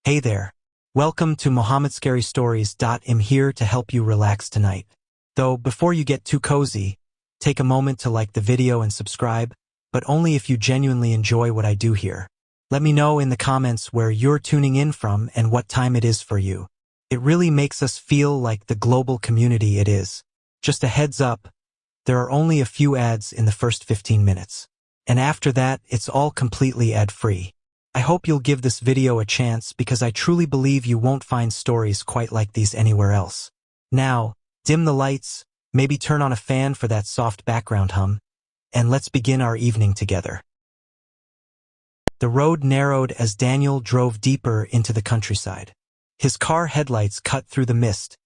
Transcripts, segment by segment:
Hey there. Welcome to I'm here to help you relax tonight. Though, before you get too cozy, take a moment to like the video and subscribe, but only if you genuinely enjoy what I do here. Let me know in the comments where you're tuning in from and what time it is for you. It really makes us feel like the global community it is. Just a heads up, there are only a few ads in the first 15 minutes. And after that, it's all completely ad-free. I hope you'll give this video a chance because I truly believe you won't find stories quite like these anywhere else. Now, dim the lights, maybe turn on a fan for that soft background hum, and let's begin our evening together. The road narrowed as Daniel drove deeper into the countryside. His car headlights cut through the mist,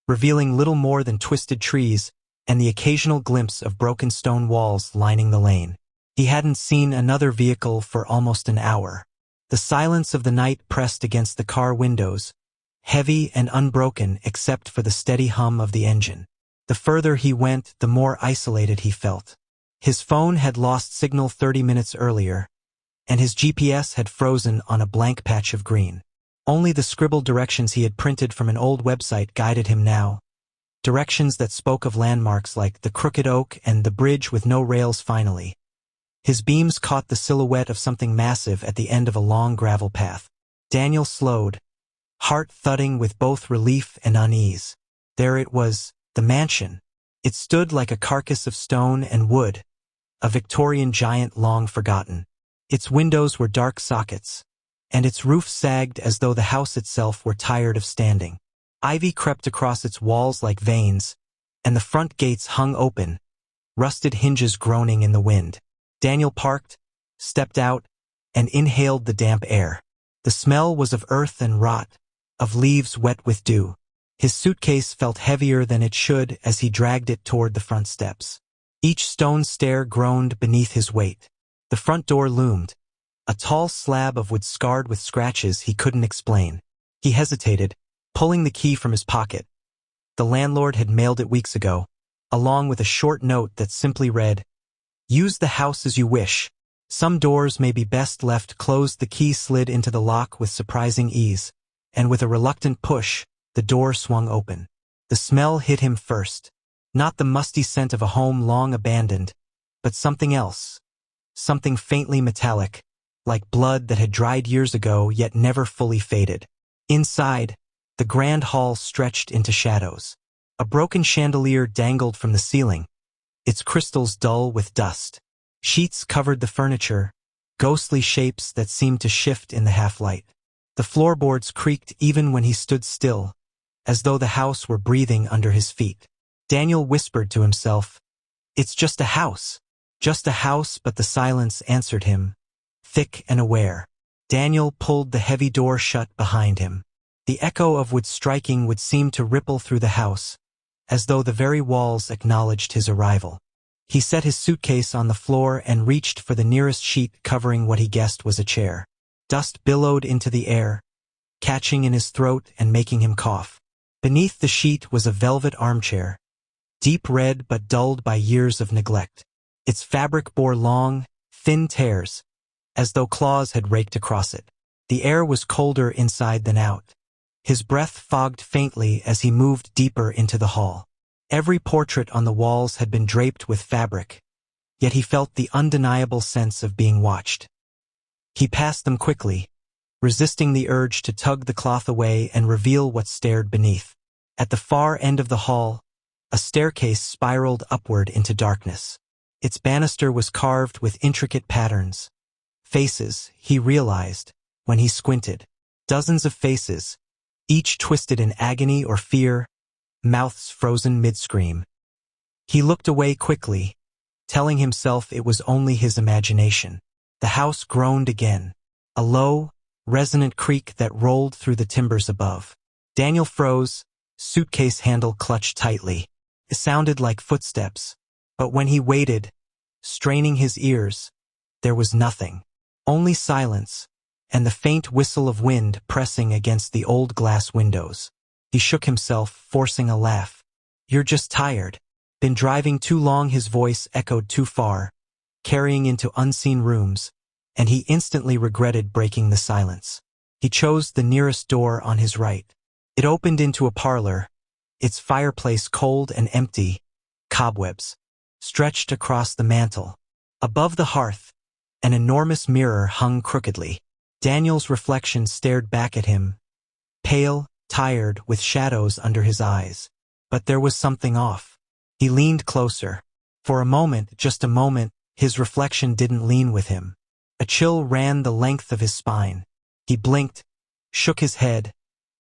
revealing little more than twisted trees and the occasional glimpse of broken stone walls lining the lane. He hadn't seen another vehicle for almost an hour. The silence of the night pressed against the car windows, heavy and unbroken except for the steady hum of the engine. The further he went, the more isolated he felt. His phone had lost signal 30 minutes earlier, and his GPS had frozen on a blank patch of green. Only the scribbled directions he had printed from an old website guided him now. Directions that spoke of landmarks like the Crooked Oak and the bridge with no rails finally. His beams caught the silhouette of something massive at the end of a long gravel path. Daniel slowed, heart thudding with both relief and unease. There it was, the mansion. It stood like a carcass of stone and wood, a Victorian giant long forgotten. Its windows were dark sockets, and its roof sagged as though the house itself were tired of standing. Ivy crept across its walls like veins, and the front gates hung open, rusted hinges groaning in the wind. Daniel parked, stepped out, and inhaled the damp air. The smell was of earth and rot, of leaves wet with dew. His suitcase felt heavier than it should as he dragged it toward the front steps. Each stone stair groaned beneath his weight. The front door loomed, a tall slab of wood scarred with scratches he couldn't explain. He hesitated, pulling the key from his pocket. The landlord had mailed it weeks ago, along with a short note that simply read, "Use the house as you wish. Some doors may be best left closed." The key slid into the lock with surprising ease, and with a reluctant push, the door swung open. The smell hit him first. Not the musty scent of a home long abandoned, but something else. Something faintly metallic, like blood that had dried years ago yet never fully faded. Inside, the grand hall stretched into shadows. A broken chandelier dangled from the ceiling, its crystals dull with dust. Sheets covered the furniture, ghostly shapes that seemed to shift in the half-light. The floorboards creaked even when he stood still, as though the house were breathing under his feet. Daniel whispered to himself, "It's just a house. Just a house," but the silence answered him, thick and aware. Daniel pulled the heavy door shut behind him. The echo of wood striking would seem to ripple through the house, as though the very walls acknowledged his arrival. He set his suitcase on the floor and reached for the nearest sheet covering what he guessed was a chair. Dust billowed into the air, catching in his throat and making him cough. Beneath the sheet was a velvet armchair, deep red but dulled by years of neglect. Its fabric bore long, thin tears, as though claws had raked across it. The air was colder inside than out. His breath fogged faintly as he moved deeper into the hall. Every portrait on the walls had been draped with fabric, yet he felt the undeniable sense of being watched. He passed them quickly, resisting the urge to tug the cloth away and reveal what stared beneath. At the far end of the hall, a staircase spiraled upward into darkness. Its banister was carved with intricate patterns. Faces, he realized, when he squinted. Dozens of faces, each twisted in agony or fear, mouths frozen mid-scream. He looked away quickly, telling himself it was only his imagination. The house groaned again, a low, resonant creak that rolled through the timbers above. Daniel froze, suitcase handle clutched tightly. It sounded like footsteps, but when he waited, straining his ears, there was nothing. Only silence, and the faint whistle of wind pressing against the old glass windows. He shook himself, forcing a laugh. "You're just tired. Been driving too long." His voice echoed too far, carrying into unseen rooms, and he instantly regretted breaking the silence. He chose the nearest door on his right. It opened into a parlor, its fireplace cold and empty, cobwebs stretched across the mantel. Above the hearth, an enormous mirror hung crookedly. Daniel's reflection stared back at him, pale, tired, with shadows under his eyes. But there was something off. He leaned closer. For a moment, just a moment, his reflection didn't lean with him. A chill ran the length of his spine. He blinked, shook his head,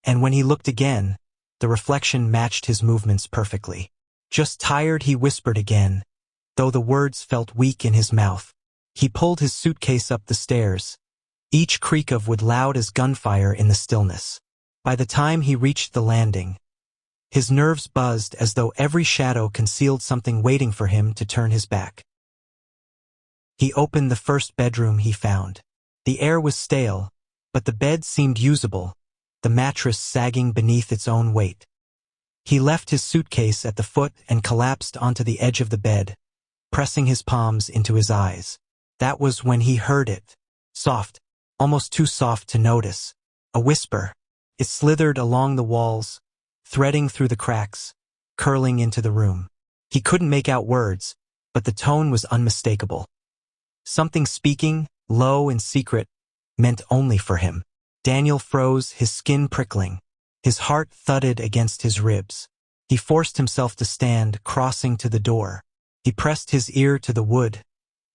and when he looked again, the reflection matched his movements perfectly. "Just tired," he whispered again, though the words felt weak in his mouth. He pulled his suitcase up the stairs, each creak of wood loud as gunfire in the stillness. By the time he reached the landing, his nerves buzzed as though every shadow concealed something waiting for him to turn his back. He opened the first bedroom he found. The air was stale, but the bed seemed usable, the mattress sagging beneath its own weight. He left his suitcase at the foot and collapsed onto the edge of the bed, pressing his palms into his eyes. That was when he heard it. Soft, almost too soft to notice. A whisper. It slithered along the walls, threading through the cracks, curling into the room. He couldn't make out words, but the tone was unmistakable. Something speaking, low and secret, meant only for him. Daniel froze, his skin prickling. His heart thudded against his ribs. He forced himself to stand, crossing to the door. He pressed his ear to the wood,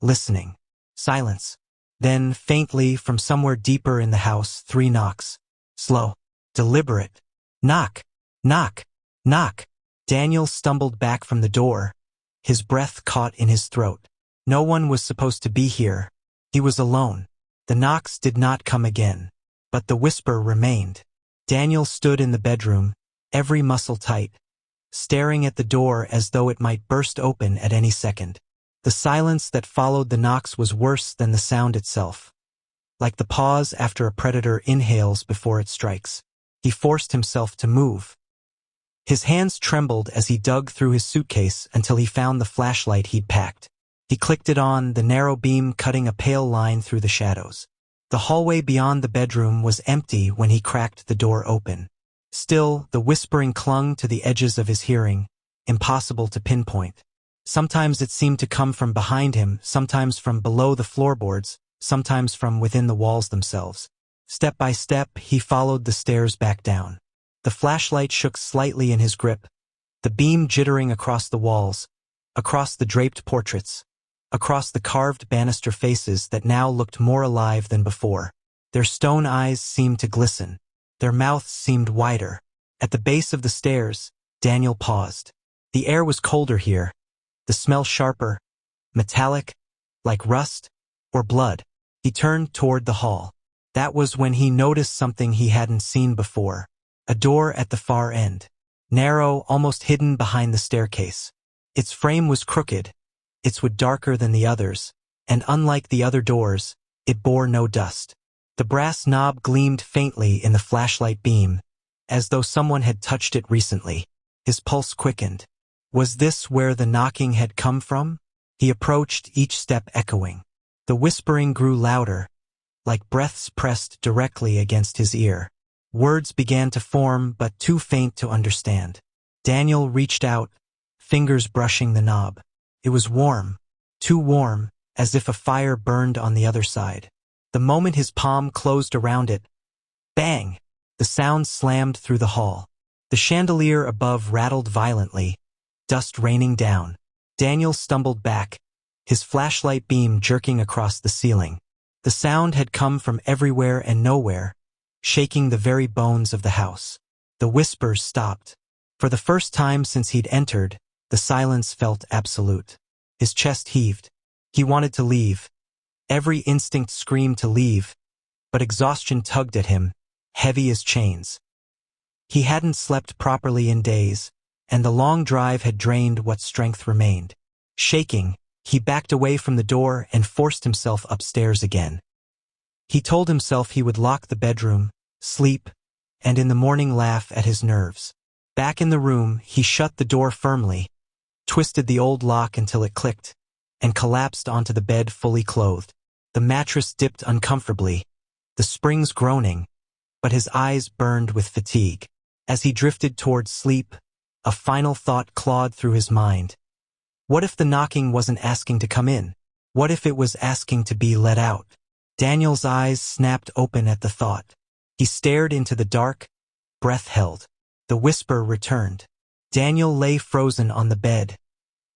listening. Silence. Then, faintly, from somewhere deeper in the house, 3 knocks. Slow, deliberate. Knock, knock, knock. Daniel stumbled back from the door, his breath caught in his throat. No one was supposed to be here. He was alone. The knocks did not come again, but the whisper remained. Daniel stood in the bedroom, every muscle tight, staring at the door as though it might burst open at any second. The silence that followed the knocks was worse than the sound itself, like the pause after a predator inhales before it strikes. He forced himself to move. His hands trembled as he dug through his suitcase until he found the flashlight he'd packed. He clicked it on, the narrow beam cutting a pale line through the shadows. The hallway beyond the bedroom was empty when he cracked the door open. Still, the whispering clung to the edges of his hearing, impossible to pinpoint. Sometimes it seemed to come from behind him, sometimes from below the floorboards, sometimes from within the walls themselves. Step by step, he followed the stairs back down. The flashlight shook slightly in his grip, the beam jittering across the walls, across the draped portraits, across the carved banister faces that now looked more alive than before. Their stone eyes seemed to glisten. Their mouths seemed wider. At the base of the stairs, Daniel paused. The air was colder here, the smell sharper, metallic, like rust or blood. He turned toward the hall. That was when he noticed something he hadn't seen before. A door at the far end, narrow, almost hidden behind the staircase. Its frame was crooked, its wood darker than the others, and unlike the other doors, it bore no dust. The brass knob gleamed faintly in the flashlight beam, as though someone had touched it recently. His pulse quickened. Was this where the knocking had come from? He approached, each step echoing. The whispering grew louder, like breaths pressed directly against his ear. Words began to form, but too faint to understand. Daniel reached out, fingers brushing the knob. It was warm, too warm, as if a fire burned on the other side. The moment his palm closed around it, bang! The sound slammed through the hall. The chandelier above rattled violently, dust raining down. Daniel stumbled back, his flashlight beam jerking across the ceiling. The sound had come from everywhere and nowhere, shaking the very bones of the house. The whispers stopped. For the first time since he'd entered, the silence felt absolute. His chest heaved. He wanted to leave. Every instinct screamed to leave, but exhaustion tugged at him, heavy as chains. He hadn't slept properly in days, and the long drive had drained what strength remained. Shaking, he backed away from the door and forced himself upstairs again. He told himself he would lock the bedroom, sleep, and in the morning laugh at his nerves. Back in the room, he shut the door firmly, twisted the old lock until it clicked, and collapsed onto the bed fully clothed. The mattress dipped uncomfortably, the springs groaning, but his eyes burned with fatigue. As he drifted towards sleep, a final thought clawed through his mind. What if the knocking wasn't asking to come in? What if it was asking to be let out? Daniel's eyes snapped open at the thought. He stared into the dark, breath held. The whisper returned. Daniel lay frozen on the bed,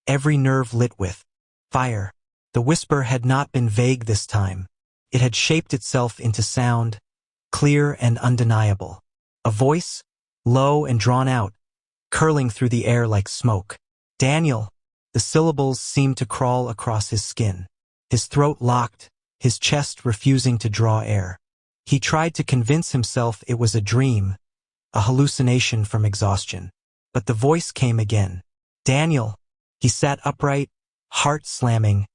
every nerve lit with fire. The whisper had not been vague this time. It had shaped itself into sound, clear and undeniable. A voice, low and drawn out, curling through the air like smoke. Daniel. The syllables seemed to crawl across his skin. His throat locked, his chest refusing to draw air. He tried to convince himself it was a dream, a hallucination from exhaustion. But the voice came again. Daniel. He sat upright, heart slamming,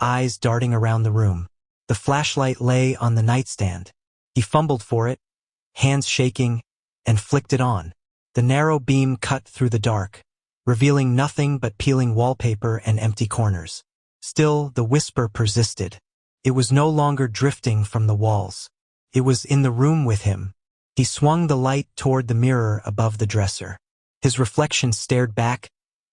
eyes darting around the room. The flashlight lay on the nightstand. He fumbled for it, hands shaking, and flicked it on. The narrow beam cut through the dark, revealing nothing but peeling wallpaper and empty corners. Still, the whisper persisted. It was no longer drifting from the walls. It was in the room with him. He swung the light toward the mirror above the dresser. His reflection stared back,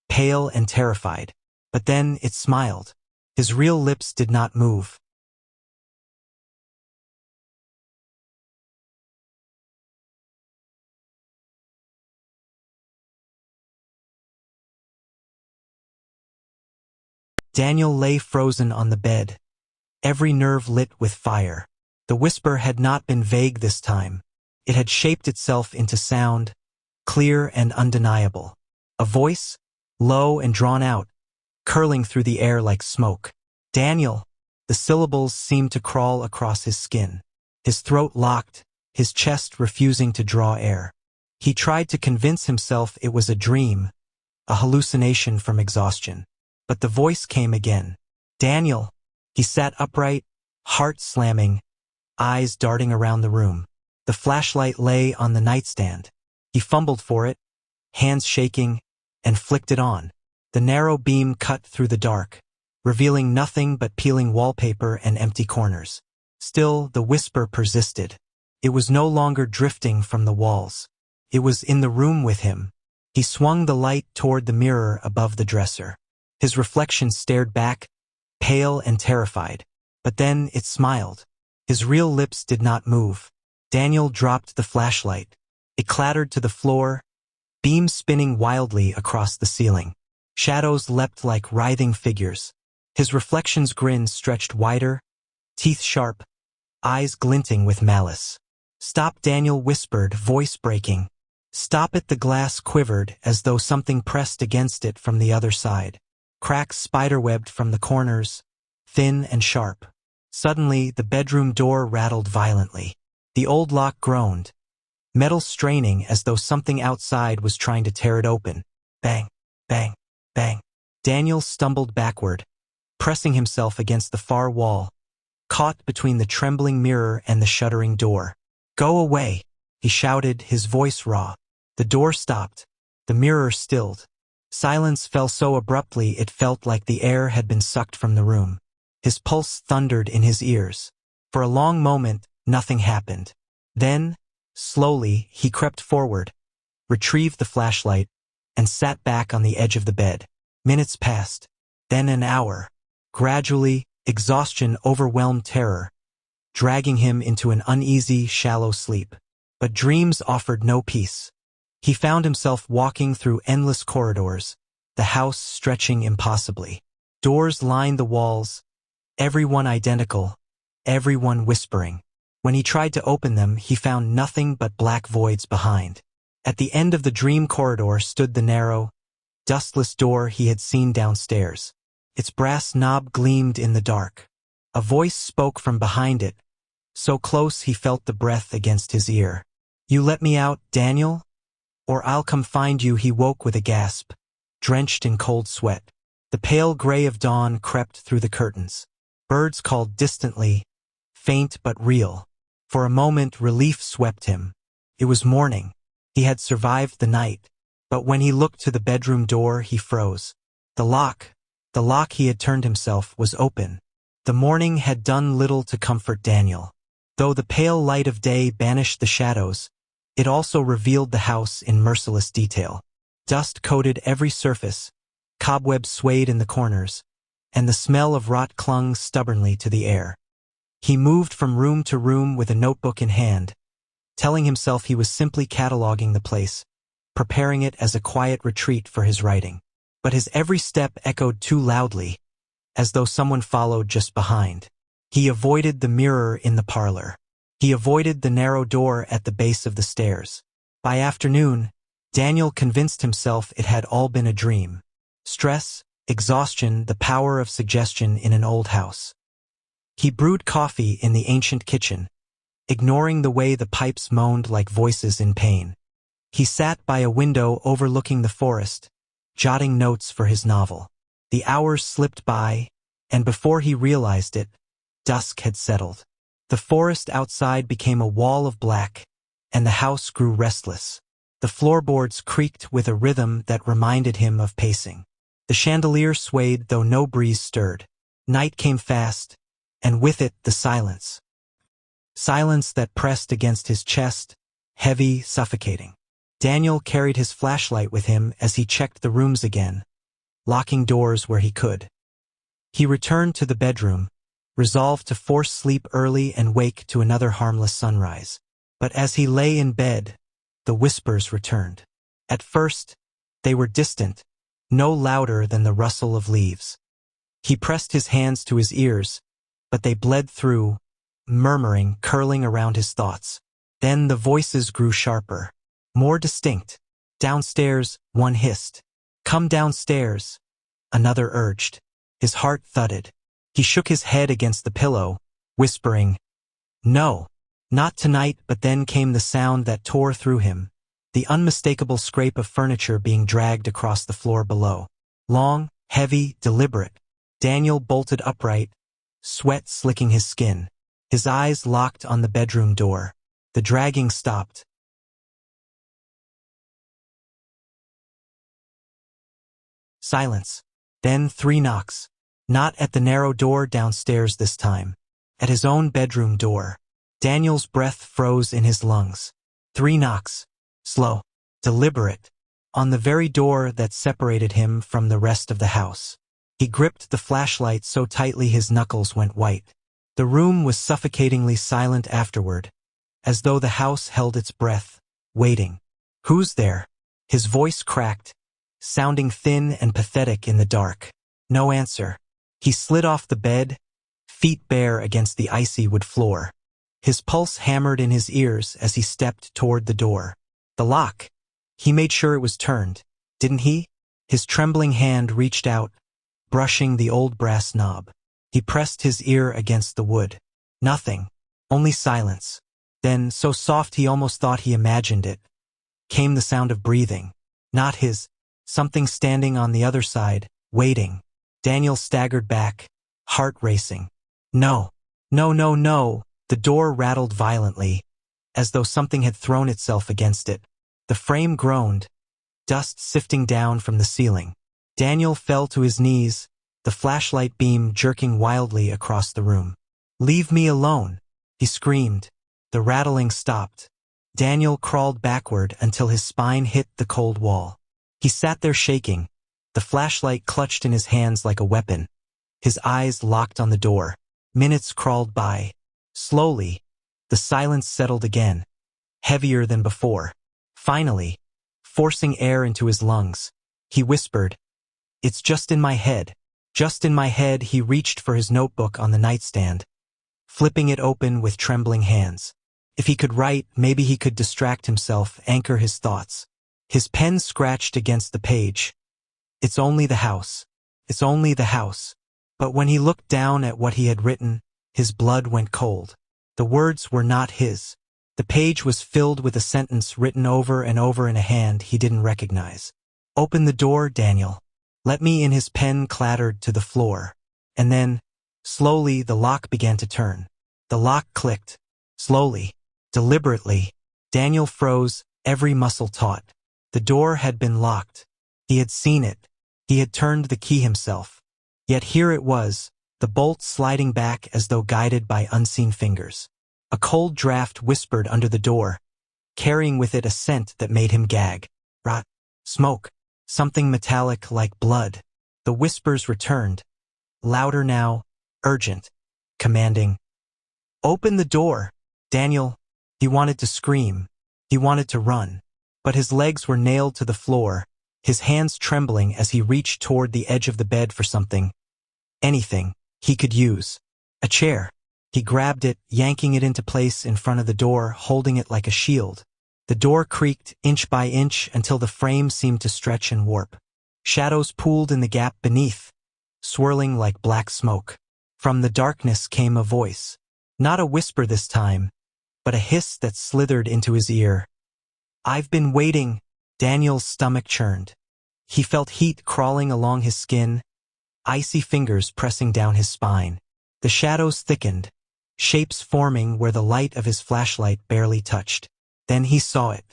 pale and terrified. But then it smiled. His real lips did not move. Daniel lay frozen on the bed, every nerve lit with fire. The whisper had not been vague this time. It had shaped itself into sound, clear and undeniable. A voice, low and drawn out, curling through the air like smoke. Daniel. The syllables seemed to crawl across his skin. His throat locked, his chest refusing to draw air. He tried to convince himself it was a dream, a hallucination from exhaustion. But the voice came again. Daniel. He sat upright, heart slamming, eyes darting around the room. The flashlight lay on the nightstand. He fumbled for it, hands shaking, and flicked it on. The narrow beam cut through the dark, revealing nothing but peeling wallpaper and empty corners. Still, the whisper persisted. It was no longer drifting from the walls. It was in the room with him. He swung the light toward the mirror above the dresser. His reflection stared back, pale and terrified. But then it smiled. His real lips did not move. Daniel dropped the flashlight. It clattered to the floor, beams spinning wildly across the ceiling. Shadows leapt like writhing figures. His reflection's grin stretched wider, teeth sharp, eyes glinting with malice. Stop, Daniel whispered, voice breaking. Stop it. The glass quivered as though something pressed against it from the other side. Cracks spiderwebbed from the corners, thin and sharp. Suddenly, the bedroom door rattled violently. The old lock groaned, metal straining as though something outside was trying to tear it open. Bang, bang, bang. Daniel stumbled backward, pressing himself against the far wall, caught between the trembling mirror and the shuddering door. Go away, he shouted, his voice raw. The door stopped. The mirror stilled. Silence fell so abruptly it felt like the air had been sucked from the room. His pulse thundered in his ears. For a long moment, nothing happened. Then, slowly, he crept forward, retrieved the flashlight, and sat back on the edge of the bed. Minutes passed, then an hour. Gradually, exhaustion overwhelmed terror, dragging him into an uneasy, shallow sleep. But dreams offered no peace. He found himself walking through endless corridors, the house stretching impossibly. Doors lined the walls, everyone identical, everyone whispering. When he tried to open them, he found nothing but black voids behind. At the end of the dream corridor stood the narrow, dustless door he had seen downstairs. Its brass knob gleamed in the dark. A voice spoke from behind it, so close he felt the breath against his ear. You let me out, Daniel? Or I'll come find you. He woke with a gasp, drenched in cold sweat. The pale gray of dawn crept through the curtains. Birds called distantly, faint but real. For a moment, relief swept him. It was morning. He had survived the night. But when he looked to the bedroom door, he froze. The lock he had turned himself, was open. The morning had done little to comfort Daniel. Though the pale light of day banished the shadows, it also revealed the house in merciless detail. Dust coated every surface, cobwebs swayed in the corners, and the smell of rot clung stubbornly to the air. He moved from room to room with a notebook in hand, telling himself he was simply cataloging the place, preparing it as a quiet retreat for his writing. But his every step echoed too loudly, as though someone followed just behind. He avoided the mirror in the parlor. He avoided the narrow door at the base of the stairs. By afternoon, Daniel convinced himself it had all been a dream. Stress, exhaustion, the power of suggestion in an old house. He brewed coffee in the ancient kitchen, ignoring the way the pipes moaned like voices in pain. He sat by a window overlooking the forest, jotting notes for his novel. The hours slipped by, and before he realized it, dusk had settled. The forest outside became a wall of black, and the house grew restless. The floorboards creaked with a rhythm that reminded him of pacing. The chandelier swayed though no breeze stirred. Night came fast, and with it the silence. Silence that pressed against his chest, heavy, suffocating. Daniel carried his flashlight with him as he checked the rooms again, locking doors where he could. He returned to the bedroom, resolved to force sleep early and wake to another harmless sunrise. But as he lay in bed, the whispers returned. At first, they were distant, no louder than the rustle of leaves. He pressed his hands to his ears, but they bled through, murmuring, curling around his thoughts. Then the voices grew sharper, more distinct. Downstairs, one hissed. "Come downstairs," another urged. His heart thudded. He shook his head against the pillow, whispering, "No, not tonight." But then came the sound that tore through him, the unmistakable scrape of furniture being dragged across the floor below. Long, heavy, deliberate. Daniel bolted upright, sweat slicking his skin. His eyes locked on the bedroom door. The dragging stopped. Silence. Then 3 knocks. Not at the narrow door downstairs this time. At his own bedroom door. Daniel's breath froze in his lungs. 3 knocks. Slow. Deliberate. On the very door that separated him from the rest of the house. He gripped the flashlight so tightly his knuckles went white. The room was suffocatingly silent afterward, as though the house held its breath, waiting. "Who's there?" His voice cracked, sounding thin and pathetic in the dark. No answer. He slid off the bed, feet bare against the icy wood floor. His pulse hammered in his ears as he stepped toward the door. The lock. He made sure it was turned, didn't he? His trembling hand reached out, brushing the old brass knob. He pressed his ear against the wood. Nothing. Only silence. Then, so soft he almost thought he imagined it, came the sound of breathing. Not his. Something standing on the other side, waiting. Daniel staggered back, heart racing. No. No, no, no. The door rattled violently, as though something had thrown itself against it. The frame groaned, dust sifting down from the ceiling. Daniel fell to his knees, the flashlight beam jerking wildly across the room. "Leave me alone," he screamed. The rattling stopped. Daniel crawled backward until his spine hit the cold wall. He sat there shaking, the flashlight clutched in his hands like a weapon. His eyes locked on the door. Minutes crawled by. Slowly, the silence settled again, heavier than before. Finally, forcing air into his lungs, he whispered, "It's just in my head." Just in my head. He reached for his notebook on the nightstand, flipping it open with trembling hands. If he could write, maybe he could distract himself, anchor his thoughts. His pen scratched against the page. "It's only the house. It's only the house." But when he looked down at what he had written, his blood went cold. The words were not his. The page was filled with a sentence written over and over in a hand he didn't recognize. "Open the door, Daniel. Let me in." His pen clattered to the floor. And then, slowly, the lock began to turn. The lock clicked. Slowly, deliberately. Daniel froze, every muscle taut. The door had been locked. He had seen it. He had turned the key himself. Yet here it was, the bolt sliding back as though guided by unseen fingers. A cold draft whispered under the door, carrying with it a scent that made him gag. Rot. Smoke. Something metallic like blood. The whispers returned, louder now, urgent, commanding. Open the door, Daniel. He wanted to scream. He wanted to run. But his legs were nailed to the floor, his hands trembling as he reached toward the edge of the bed for something. Anything he could use. A chair. He grabbed it, yanking it into place in front of the door, holding it like a shield. The door creaked inch by inch until the frame seemed to stretch and warp. Shadows pooled in the gap beneath, swirling like black smoke. From the darkness came a voice. Not a whisper this time, but a hiss that slithered into his ear. I've been waiting. Daniel's stomach churned. He felt heat crawling along his skin, icy fingers pressing down his spine. The shadows thickened, shapes forming where the light of his flashlight barely touched. Then he saw it.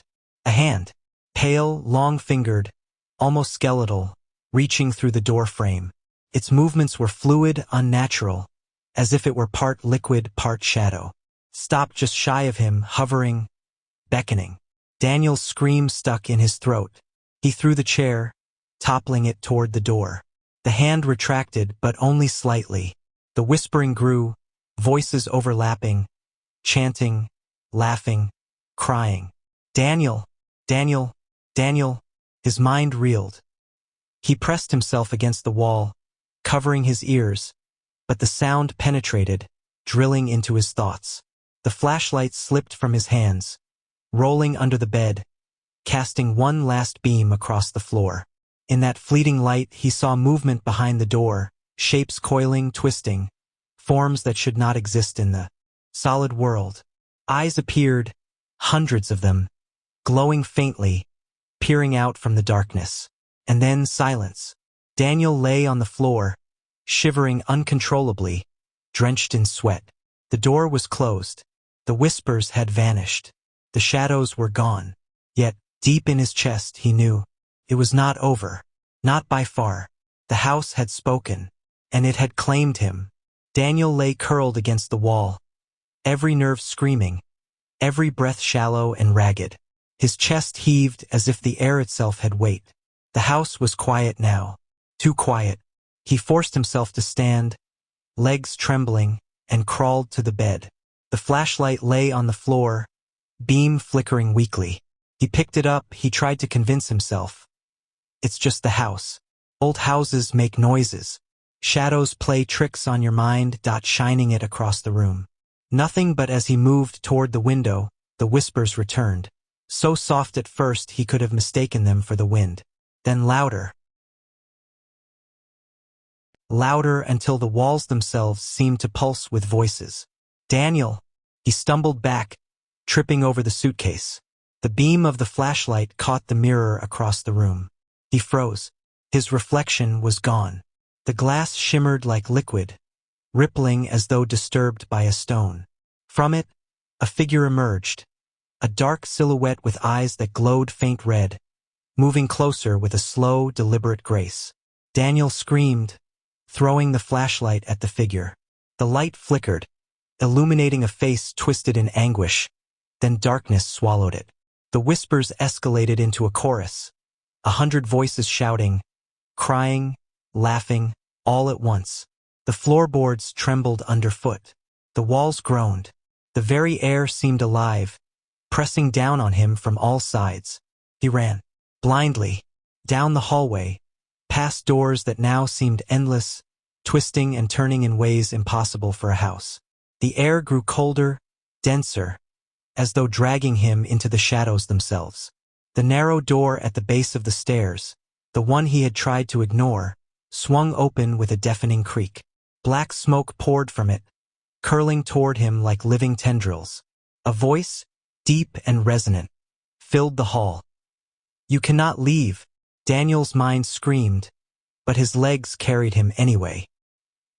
A hand, pale, long-fingered, almost skeletal, reaching through the door frame. Its movements were fluid, unnatural, as if it were part liquid, part shadow. Stopped just shy of him, hovering, beckoning. Daniel's scream stuck in his throat. He threw the chair, toppling it toward the door. The hand retracted, but only slightly. The whispering grew, voices overlapping, chanting, laughing, crying. Daniel, Daniel, Daniel. His mind reeled. He pressed himself against the wall, covering his ears, but the sound penetrated, drilling into his thoughts. The flashlight slipped from his hands, rolling under the bed, casting one last beam across the floor. In that fleeting light, he saw movement behind the door, shapes coiling, twisting, forms that should not exist in the solid world. Eyes appeared, hundreds of them, glowing faintly, peering out from the darkness. And then silence. Daniel lay on the floor, shivering uncontrollably, drenched in sweat. The door was closed. The whispers had vanished. The shadows were gone. Yet, deep in his chest, he knew it was not over. Not by far. The house had spoken, and it had claimed him. Daniel lay curled against the wall, every nerve screaming, every breath shallow and ragged. His chest heaved as if the air itself had weight. The house was quiet now. Too quiet. He forced himself to stand, legs trembling, and crawled to the bed. The flashlight lay on the floor, beam flickering weakly. He picked it up, he tried to convince himself. It's just the house. Old houses make noises. Shadows play tricks on your mind, shining it across the room. Nothing, but as he moved toward the window, the whispers returned. So soft at first he could have mistaken them for the wind. Then louder. Louder until the walls themselves seemed to pulse with voices. Daniel! He stumbled back, tripping over the suitcase. The beam of the flashlight caught the mirror across the room. He froze. His reflection was gone. The glass shimmered like liquid, rippling as though disturbed by a stone. From it, a figure emerged, a dark silhouette with eyes that glowed faint red, moving closer with a slow, deliberate grace. Daniel screamed, throwing the flashlight at the figure. The light flickered, illuminating a face twisted in anguish. Then darkness swallowed it. The whispers escalated into a chorus, 100 voices shouting, crying, laughing, all at once. The floorboards trembled underfoot. The walls groaned. The very air seemed alive, pressing down on him from all sides. He ran, blindly, down the hallway, past doors that now seemed endless, twisting and turning in ways impossible for a house. The air grew colder, denser, as though dragging him into the shadows themselves. The narrow door at the base of the stairs, the one he had tried to ignore, swung open with a deafening creak. Black smoke poured from it, curling toward him like living tendrils. A voice, deep and resonant, filled the hall. You cannot leave, Daniel's mind screamed, but his legs carried him anyway.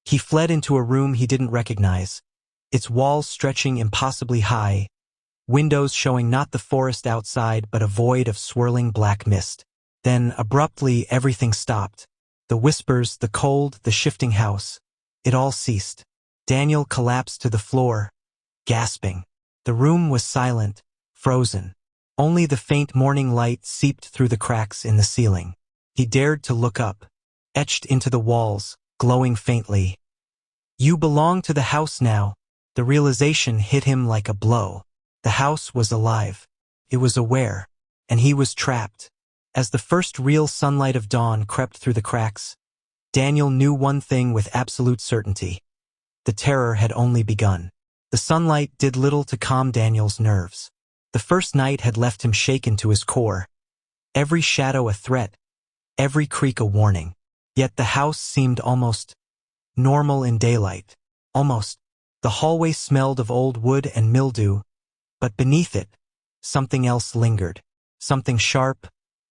He fled into a room he didn't recognize, its walls stretching impossibly high, windows showing not the forest outside but a void of swirling black mist. Then, abruptly, everything stopped. The whispers, the cold, the shifting house. It all ceased. Daniel collapsed to the floor, gasping. The room was silent, frozen. Only the faint morning light seeped through the cracks in the ceiling. He dared to look up, etched into the walls, glowing faintly. You belong to the house now. The realization hit him like a blow. The house was alive. It was aware. And he was trapped. As the first real sunlight of dawn crept through the cracks, Daniel knew one thing with absolute certainty. The terror had only begun. The sunlight did little to calm Daniel's nerves. The first night had left him shaken to his core. Every shadow a threat, every creak a warning. Yet the house seemed almost normal in daylight. Almost. The hallway smelled of old wood and mildew, but beneath it, something else lingered. Something sharp,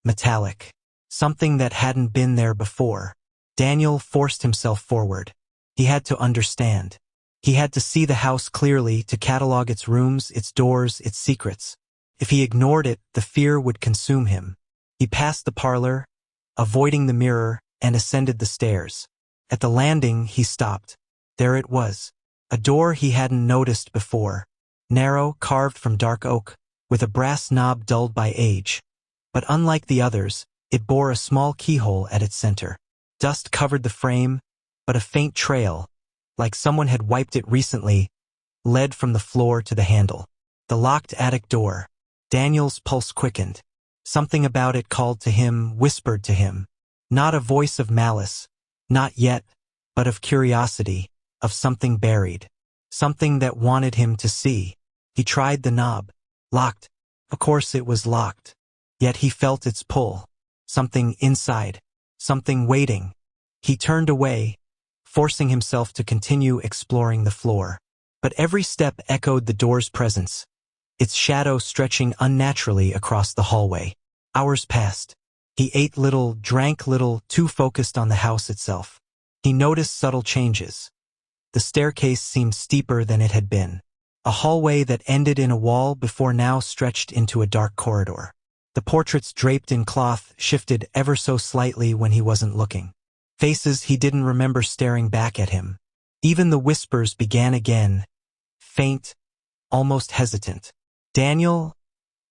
metallic. Something that hadn't been there before. Daniel forced himself forward. He had to understand. He had to see the house clearly, to catalog its rooms, its doors, its secrets. If he ignored it, the fear would consume him. He passed the parlor, avoiding the mirror, and ascended the stairs. At the landing, he stopped. There it was. A door he hadn't noticed before. Narrow, carved from dark oak, with a brass knob dulled by age. But unlike the others, it bore a small keyhole at its center. Dust covered the frame, but a faint trail, like someone had wiped it recently, led from the floor to the handle. The locked attic door. Daniel's pulse quickened. Something about it called to him, whispered to him. Not a voice of malice, not yet, but of curiosity, of something buried. Something that wanted him to see. He tried the knob. Locked. Of course it was locked. Yet he felt its pull. Something inside. Something waiting. He turned away, forcing himself to continue exploring the floor. But every step echoed the door's presence, its shadow stretching unnaturally across the hallway. Hours passed. He ate little, drank little, too focused on the house itself. He noticed subtle changes. The staircase seemed steeper than it had been. A hallway that ended in a wall before now stretched into a dark corridor. The portraits draped in cloth shifted ever so slightly when he wasn't looking. Faces he didn't remember staring back at him. Even the whispers began again, faint, almost hesitant. Daniel?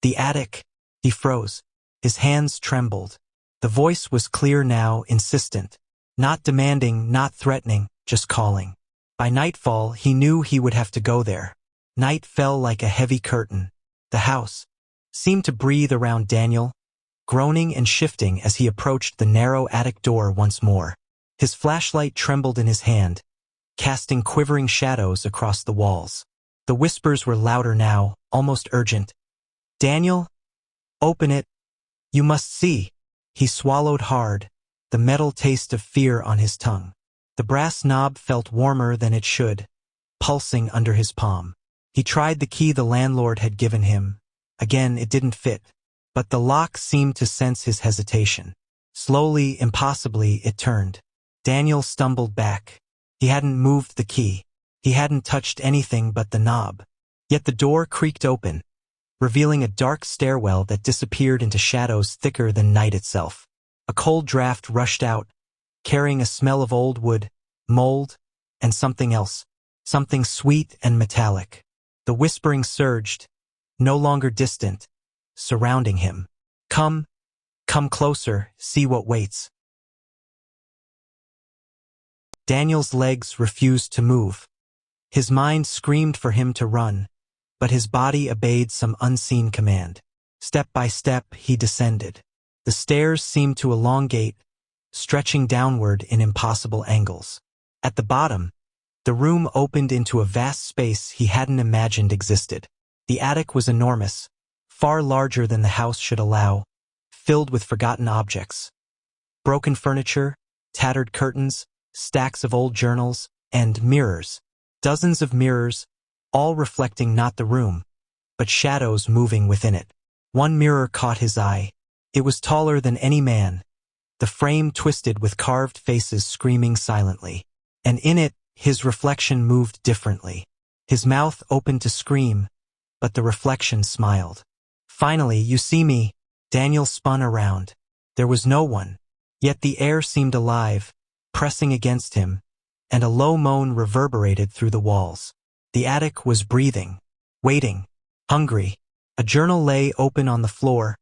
The attic? He froze. His hands trembled. The voice was clear now, insistent. Not demanding, not threatening, just calling. By nightfall, he knew he would have to go there. Night fell like a heavy curtain. The house seemed to breathe around Daniel, groaning and shifting as he approached the narrow attic door once more. His flashlight trembled in his hand, casting quivering shadows across the walls. The whispers were louder now, almost urgent. Daniel? Open it. You must see. He swallowed hard, the metal taste of fear on his tongue. The brass knob felt warmer than it should, pulsing under his palm. He tried the key the landlord had given him. Again, it didn't fit. But the lock seemed to sense his hesitation. Slowly, impossibly, it turned. Daniel stumbled back. He hadn't moved the key. He hadn't touched anything but the knob. Yet the door creaked open, revealing a dark stairwell that disappeared into shadows thicker than night itself. A cold draft rushed out, carrying a smell of old wood, mold, and something else. Something sweet and metallic. The whispering surged, no longer distant, surrounding him. Come closer, see what waits. Daniel's legs refused to move. His mind screamed for him to run, but his body obeyed some unseen command. Step by step, he descended. The stairs seemed to elongate, stretching downward in impossible angles. At the bottom, the room opened into a vast space he hadn't imagined existed. The attic was enormous, far larger than the house should allow, filled with forgotten objects. Broken furniture, tattered curtains, stacks of old journals, and mirrors. Dozens of mirrors, all reflecting not the room, but shadows moving within it. One mirror caught his eye. It was taller than any man, the frame twisted with carved faces screaming silently. And in it, his reflection moved differently. His mouth opened to scream, but the reflection smiled. Finally, you see me. Daniel spun around. There was no one. Yet the air seemed alive, pressing against him, and a low moan reverberated through the walls. The attic was breathing, waiting. hungry. A journal lay open on the floor,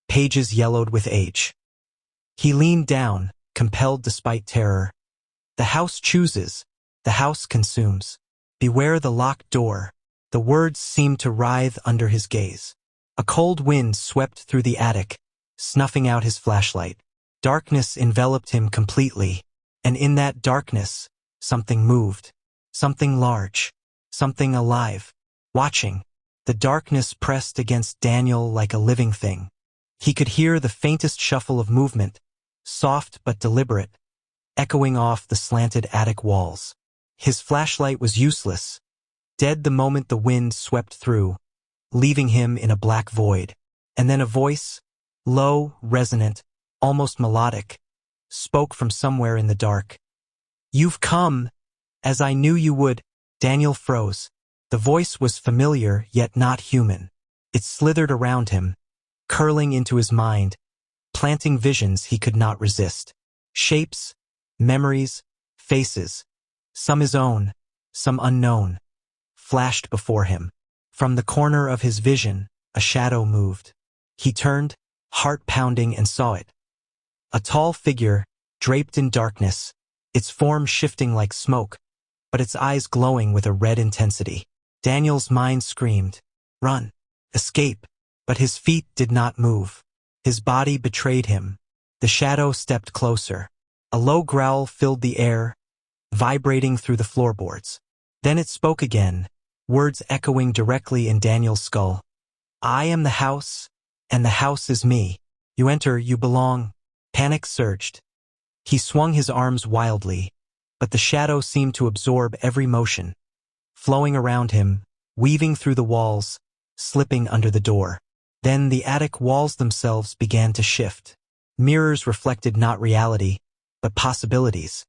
pages yellowed with age. He leaned down, compelled despite terror. The house chooses, the house consumes. Beware the locked door. The words seemed to writhe under his gaze. A cold wind swept through the attic, snuffing out his flashlight. Darkness enveloped him completely, and in that darkness, something moved. Something large. Something alive. Watching. The darkness pressed against Daniel like a living thing. He could hear the faintest shuffle of movement, soft but deliberate, echoing off the slanted attic walls. His flashlight was useless, dead the moment the wind swept through, leaving him in a black void. And then a voice, low, resonant, almost melodic, spoke from somewhere in the dark. "You've come, as I knew you would." Daniel froze. The voice was familiar yet not human. It slithered around him, curling into his mind, planting visions he could not resist. Shapes, memories, faces, some his own, some unknown, flashed before him. From the corner of his vision, a shadow moved. He turned, heart pounding, and saw it. A tall figure, draped in darkness, its form shifting like smoke, but its eyes glowing with a red intensity. Daniel's mind screamed, "Run! Escape!" But his feet did not move. His body betrayed him. The shadow stepped closer. A low growl filled the air, vibrating through the floorboards. Then it spoke again, words echoing directly in Daniel's skull. "I am the house, and the house is me. You enter, you belong." Panic surged. He swung his arms wildly, but the shadow seemed to absorb every motion, flowing around him, weaving through the walls, slipping under the door. Then the attic walls themselves began to shift. Mirrors reflected not reality, but possibilities.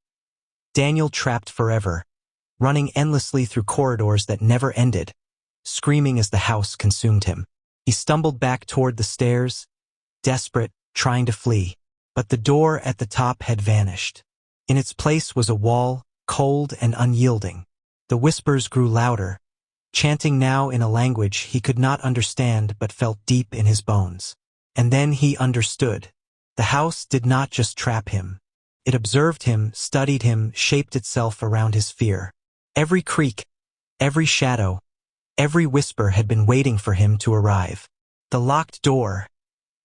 Daniel trapped forever, running endlessly through corridors that never ended, screaming as the house consumed him. He stumbled back toward the stairs, desperate, trying to flee. But the door at the top had vanished. In its place was a wall, cold and unyielding. The whispers grew louder, chanting now in a language he could not understand but felt deep in his bones. And then he understood. The house did not just trap him. It observed him, studied him, shaped itself around his fear. Every creak, every shadow, every whisper had been waiting for him to arrive. The locked door.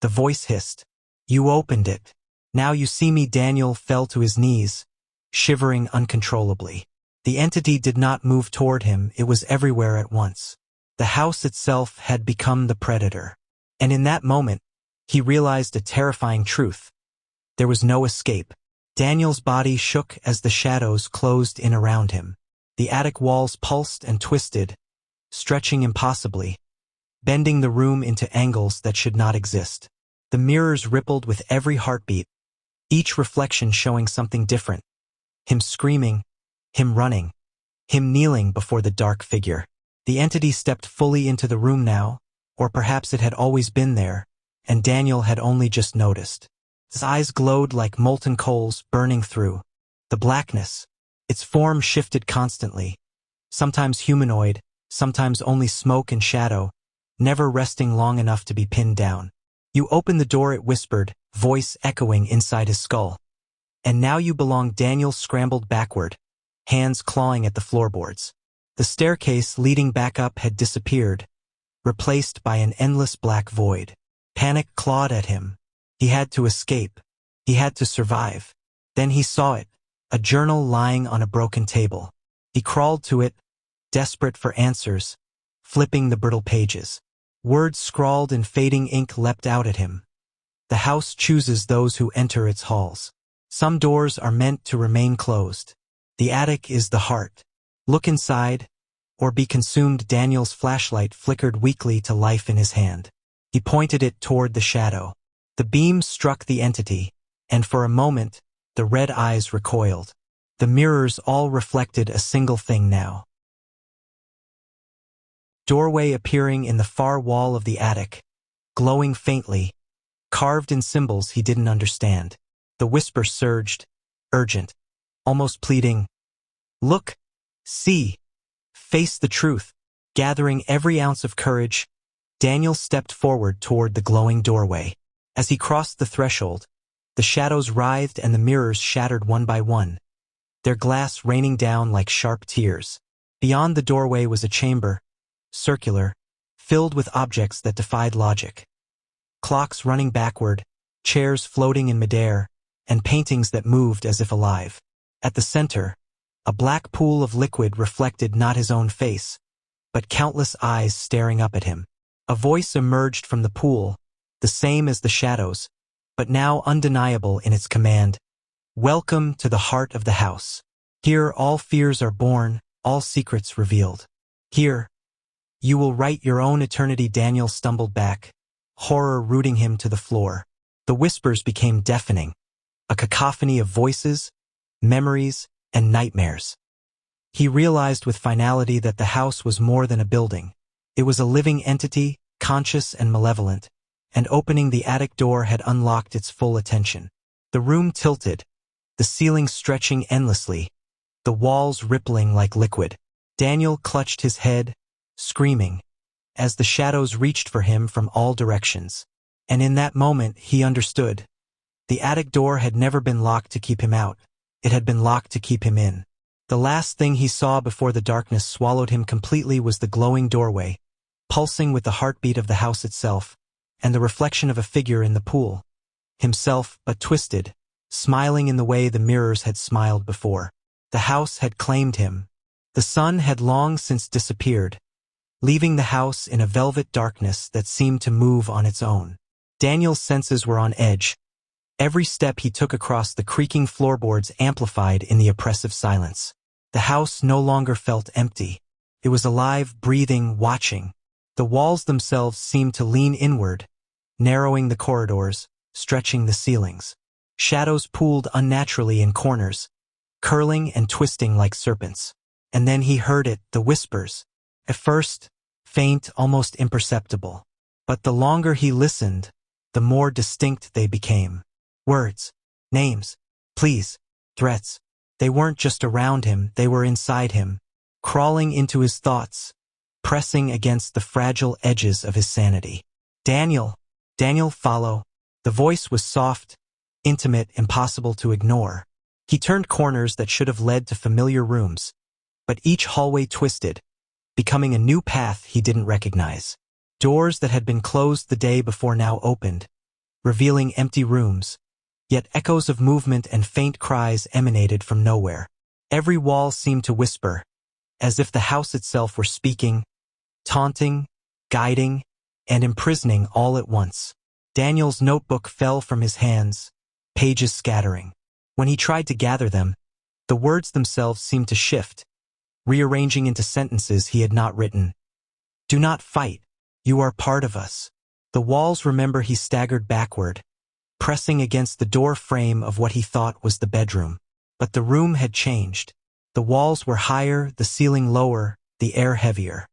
The voice hissed. "You opened it. Now you see me." Daniel fell to his knees, shivering uncontrollably. The entity did not move toward him, it was everywhere at once. The house itself had become the predator. And in that moment, he realized a terrifying truth. There was no escape. Daniel's body shook as the shadows closed in around him. The attic walls pulsed and twisted, stretching impossibly, bending the room into angles that should not exist. The mirrors rippled with every heartbeat, each reflection showing something different. Him screaming, him running, him kneeling before the dark figure. The entity stepped fully into the room now, or perhaps it had always been there, and Daniel had only just noticed. His eyes glowed like molten coals burning through the blackness. Its form shifted constantly, sometimes humanoid, sometimes only smoke and shadow, never resting long enough to be pinned down. "You opened the door," it whispered, voice echoing inside his skull. "And now you belong." Daniel scrambled backward, hands clawing at the floorboards. The staircase leading back up had disappeared, replaced by an endless black void. Panic clawed at him. He had to escape. He had to survive. Then he saw it, a journal lying on a broken table. He crawled to it, desperate for answers, flipping the brittle pages. Words scrawled in fading ink leapt out at him. "The house chooses those who enter its halls. Some doors are meant to remain closed. The attic is the heart. Look inside, or be consumed." Daniel's flashlight flickered weakly to life in his hand. He pointed it toward the shadow. The beam struck the entity, and for a moment, the red eyes recoiled. The mirrors all reflected a single thing now. Doorway appearing in the far wall of the attic, glowing faintly, carved in symbols he didn't understand. The whisper surged, urgent, almost pleading. "Look, see, face the truth." Gathering every ounce of courage, Daniel stepped forward toward the glowing doorway. As he crossed the threshold, the shadows writhed and the mirrors shattered one by one, their glass raining down like sharp tears. Beyond the doorway was a chamber, circular, filled with objects that defied logic. Clocks running backward, chairs floating in midair, and paintings that moved as if alive. At the center, a black pool of liquid reflected not his own face, but countless eyes staring up at him. A voice emerged from the pool, the same as the shadows, but now undeniable in its command. Welcome to the heart of the house. Here all fears are born, all secrets revealed. Here, you will write your own eternity. Daniel stumbled back, horror rooting him to the floor. The whispers became deafening, a cacophony of voices, memories, and nightmares. He realized with finality that the house was more than a building. It was a living entity, conscious and malevolent, and opening the attic door had unlocked its full attention. The room tilted, the ceiling stretching endlessly, the walls rippling like liquid. Daniel clutched his head, screaming, as the shadows reached for him from all directions. And in that moment he understood. The attic door had never been locked to keep him out. It had been locked to keep him in. The last thing he saw before the darkness swallowed him completely was the glowing doorway, pulsing with the heartbeat of the house itself, and the reflection of a figure in the pool. Himself, but twisted, smiling in the way the mirrors had smiled before. The house had claimed him. The sun had long since disappeared, leaving the house in a velvet darkness that seemed to move on its own. Daniel's senses were on edge. Every step he took across the creaking floorboards amplified in the oppressive silence. The house no longer felt empty. It was alive, breathing, watching. The walls themselves seemed to lean inward, narrowing the corridors, stretching the ceilings. Shadows pooled unnaturally in corners, curling and twisting like serpents. And then he heard it, the whispers. At first, faint, almost imperceptible. But the longer he listened, the more distinct they became. Words, names, pleas, threats. They weren't just around him, they were inside him, crawling into his thoughts, pressing against the fragile edges of his sanity. Daniel, follow. The voice was soft, intimate, impossible to ignore. He turned corners that should have led to familiar rooms, but each hallway twisted, becoming a new path he didn't recognize. Doors that had been closed the day before now opened, revealing empty rooms. Yet echoes of movement and faint cries emanated from nowhere. Every wall seemed to whisper, as if the house itself were speaking, taunting, guiding, and imprisoning all at once. Daniel's notebook fell from his hands, pages scattering. When he tried to gather them, the words themselves seemed to shift, rearranging into sentences he had not written. Do not fight. You are part of us. The walls remember. He staggered backward, pressing against the door frame of what he thought was the bedroom. But the room had changed. The walls were higher, the ceiling lower, the air heavier.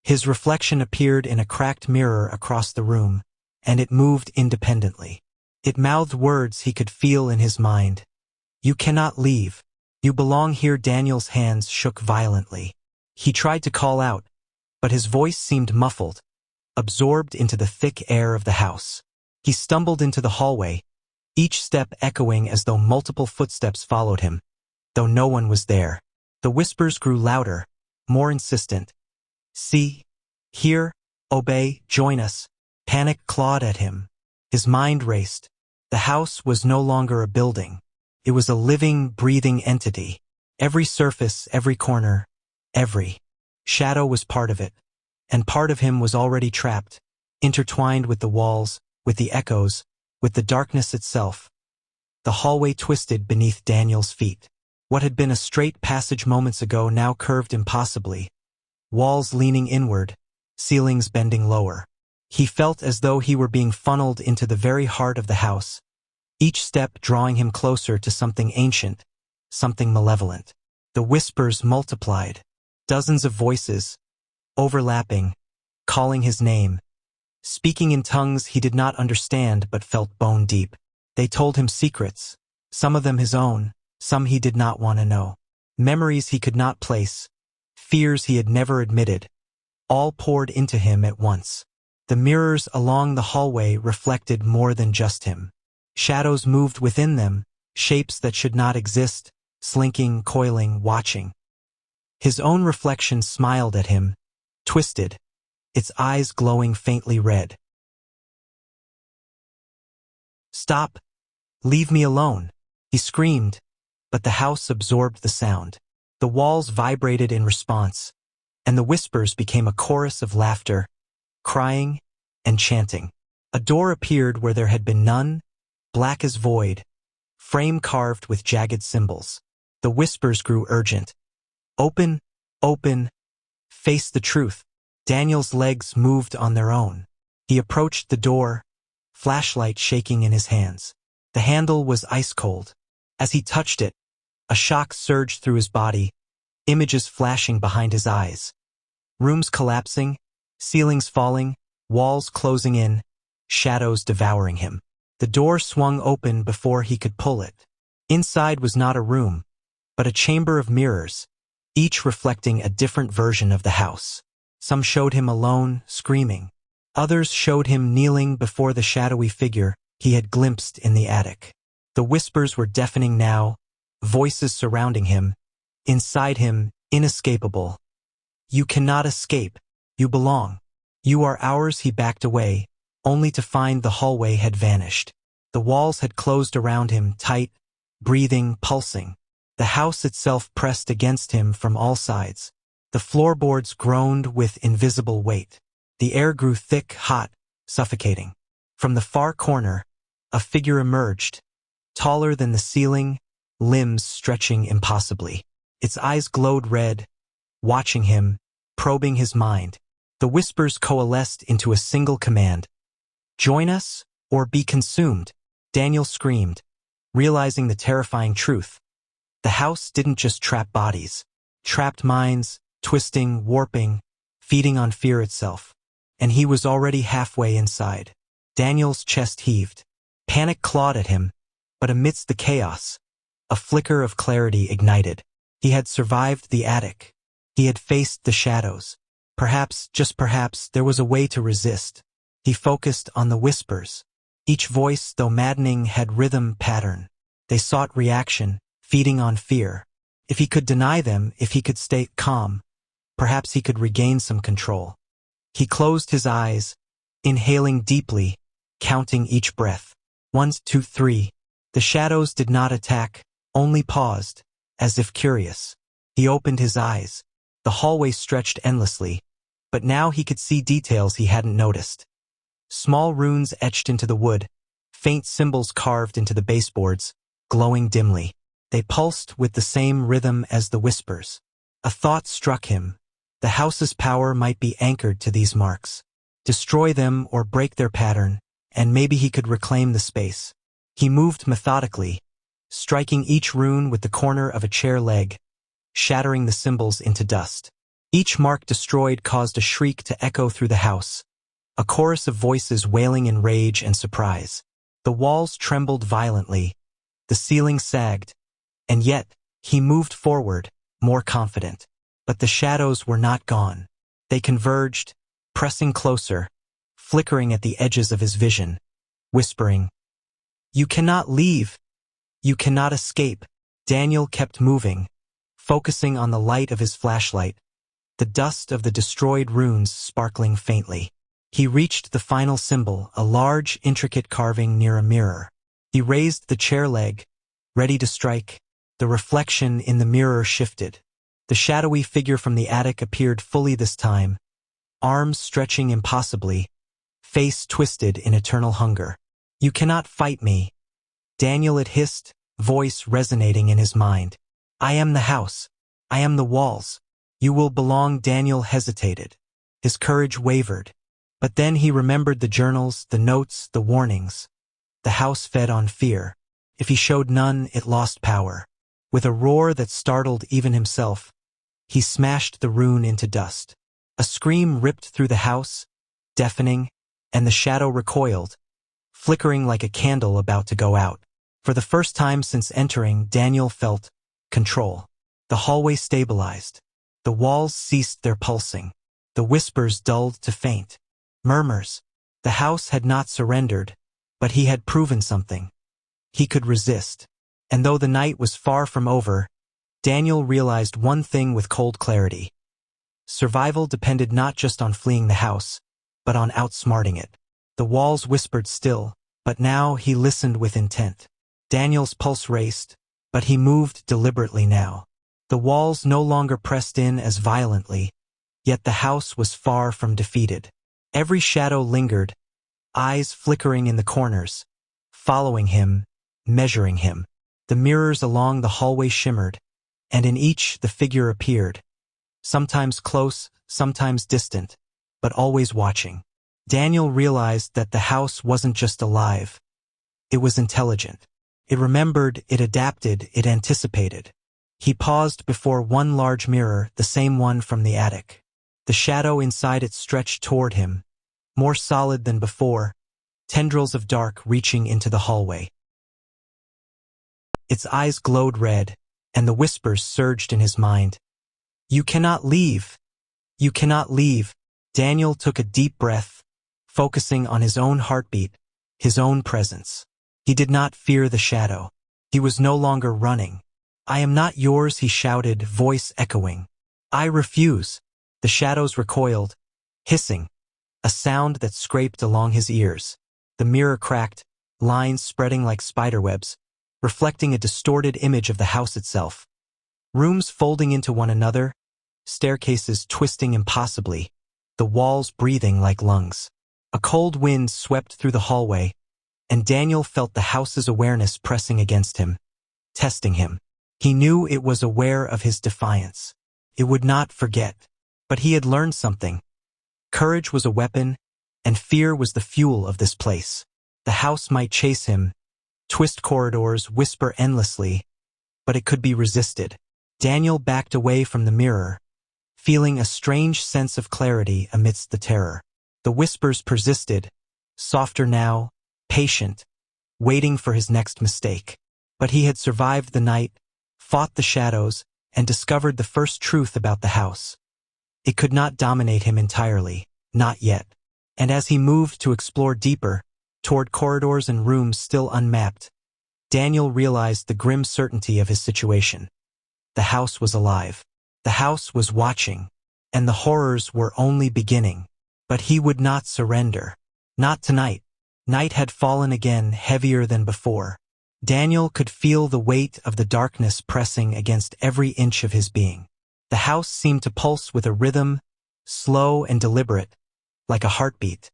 His reflection appeared in a cracked mirror across the room, and it moved independently. It mouthed words he could feel in his mind. You cannot leave. You belong here. Daniel's hands shook violently. He tried to call out, but his voice seemed muffled, absorbed into the thick air of the house. He stumbled into the hallway, each step echoing as though multiple footsteps followed him, though no one was there. The whispers grew louder, more insistent. See, hear, obey, join us. Panic clawed at him. His mind raced. The house was no longer a building. It was a living, breathing entity. Every surface, every corner, every shadow was part of it, and part of him was already trapped, intertwined with the walls, with the echoes, with the darkness itself. The hallway twisted beneath Daniel's feet. What had been a straight passage moments ago now curved impossibly, walls leaning inward, ceilings bending lower. He felt as though he were being funneled into the very heart of the house, each step drawing him closer to something ancient, something malevolent. The whispers multiplied, dozens of voices, overlapping, calling his name, speaking in tongues he did not understand but felt bone deep. They told him secrets, some of them his own, some he did not want to know. Memories he could not place, fears he had never admitted, all poured into him at once. The mirrors along the hallway reflected more than just him. Shadows moved within them, shapes that should not exist, slinking, coiling, watching. His own reflection smiled at him, twisted, its eyes glowing faintly red. "Stop! Leave me alone!" he screamed, but the house absorbed the sound. The walls vibrated in response, and the whispers became a chorus of laughter, crying, and chanting. A door appeared where there had been none, black as void, frame carved with jagged symbols. The whispers grew urgent. "Open, open, face the truth." Daniel's legs moved on their own. He approached the door, flashlight shaking in his hands. The handle was ice cold. As he touched it, a shock surged through his body, images flashing behind his eyes. Rooms collapsing, ceilings falling, walls closing in, shadows devouring him. The door swung open before he could pull it. Inside was not a room, but a chamber of mirrors, each reflecting a different version of the house. Some showed him alone, screaming. Others showed him kneeling before the shadowy figure he had glimpsed in the attic. The whispers were deafening now, voices surrounding him, inside him, inescapable. "You cannot escape. You belong. You are ours." He backed away, only to find the hallway had vanished. The walls had closed around him, tight, breathing, pulsing. The house itself pressed against him from all sides. The floorboards groaned with invisible weight. The air grew thick, hot, suffocating. From the far corner, a figure emerged, taller than the ceiling, limbs stretching impossibly. Its eyes glowed red, watching him, probing his mind. The whispers coalesced into a single command. "Join us, or be consumed." Daniel screamed, realizing the terrifying truth. The house didn't just trap bodies, trapped minds, twisting, warping, feeding on fear itself. And he was already halfway inside. Daniel's chest heaved. Panic clawed at him, but amidst the chaos, a flicker of clarity ignited. He had survived the attic. He had faced the shadows. Perhaps, just perhaps, there was a way to resist. He focused on the whispers. Each voice, though maddening, had rhythm, pattern. They sought reaction, feeding on fear. If he could deny them, if he could stay calm, perhaps he could regain some control. He closed his eyes, inhaling deeply, counting each breath. 1, 2, 3. The shadows did not attack, only paused, as if curious. He opened his eyes. The hallway stretched endlessly, but now he could see details he hadn't noticed. Small runes etched into the wood, faint symbols carved into the baseboards, glowing dimly. They pulsed with the same rhythm as the whispers. A thought struck him. The house's power might be anchored to these marks. Destroy them or break their pattern, and maybe he could reclaim the space. He moved methodically, striking each rune with the corner of a chair leg, shattering the symbols into dust. Each mark destroyed caused a shriek to echo through the house, a chorus of voices wailing in rage and surprise. The walls trembled violently, the ceiling sagged, and yet he moved forward, more confident. But the shadows were not gone. They converged, pressing closer, flickering at the edges of his vision, whispering, "You cannot leave. You cannot escape." Daniel kept moving, focusing on the light of his flashlight, the dust of the destroyed runes sparkling faintly. He reached the final symbol, a large, intricate carving near a mirror. He raised the chair leg, ready to strike. The reflection in the mirror shifted. The shadowy figure from the attic appeared fully this time, arms stretching impossibly, face twisted in eternal hunger. "You cannot fight me." Daniel had hissed, voice resonating in his mind. "I am the house. I am the walls. You will belong." Daniel hesitated. His courage wavered. But then he remembered the journals, the notes, the warnings. The house fed on fear. If he showed none, it lost power. With a roar that startled even himself, he smashed the rune into dust. A scream ripped through the house, deafening, and the shadow recoiled, flickering like a candle about to go out. For the first time since entering, Daniel felt control. The hallway stabilized. The walls ceased their pulsing. The whispers dulled to faint. Murmurs. The house had not surrendered, but he had proven something. He could resist. And though the night was far from over, Daniel realized one thing with cold clarity. Survival depended not just on fleeing the house, but on outsmarting it. The walls whispered still, but now he listened with intent. Daniel's pulse raced, but he moved deliberately now. The walls no longer pressed in as violently, yet the house was far from defeated. Every shadow lingered, eyes flickering in the corners, following him, measuring him. The mirrors along the hallway shimmered, and in each the figure appeared, sometimes close, sometimes distant, but always watching. Daniel realized that the house wasn't just alive. It was intelligent. It remembered, it adapted, it anticipated. He paused before one large mirror, the same one from the attic. The shadow inside it stretched toward him, more solid than before, tendrils of dark reaching into the hallway. Its eyes glowed red, and the whispers surged in his mind. "You cannot leave. You cannot leave." Daniel took a deep breath, focusing on his own heartbeat, his own presence. He did not fear the shadow. He was no longer running. "I am not yours," he shouted, voice echoing. "I refuse." The shadows recoiled, hissing, a sound that scraped along his ears. The mirror cracked, lines spreading like spiderwebs, reflecting a distorted image of the house itself. Rooms folding into one another, staircases twisting impossibly, the walls breathing like lungs. A cold wind swept through the hallway, and Daniel felt the house's awareness pressing against him, testing him. He knew it was aware of his defiance. It would not forget. But he had learned something. Courage was a weapon, and fear was the fuel of this place. The house might chase him, twist corridors, whisper endlessly, but it could be resisted. Daniel backed away from the mirror, feeling a strange sense of clarity amidst the terror. The whispers persisted, softer now, patient, waiting for his next mistake. But he had survived the night, fought the shadows, and discovered the first truth about the house. It could not dominate him entirely, not yet. And as he moved to explore deeper, toward corridors and rooms still unmapped, Daniel realized the grim certainty of his situation. The house was alive. The house was watching, and the horrors were only beginning. But he would not surrender. Not tonight. Night had fallen again, heavier than before. Daniel could feel the weight of the darkness pressing against every inch of his being. The house seemed to pulse with a rhythm, slow and deliberate, like a heartbeat.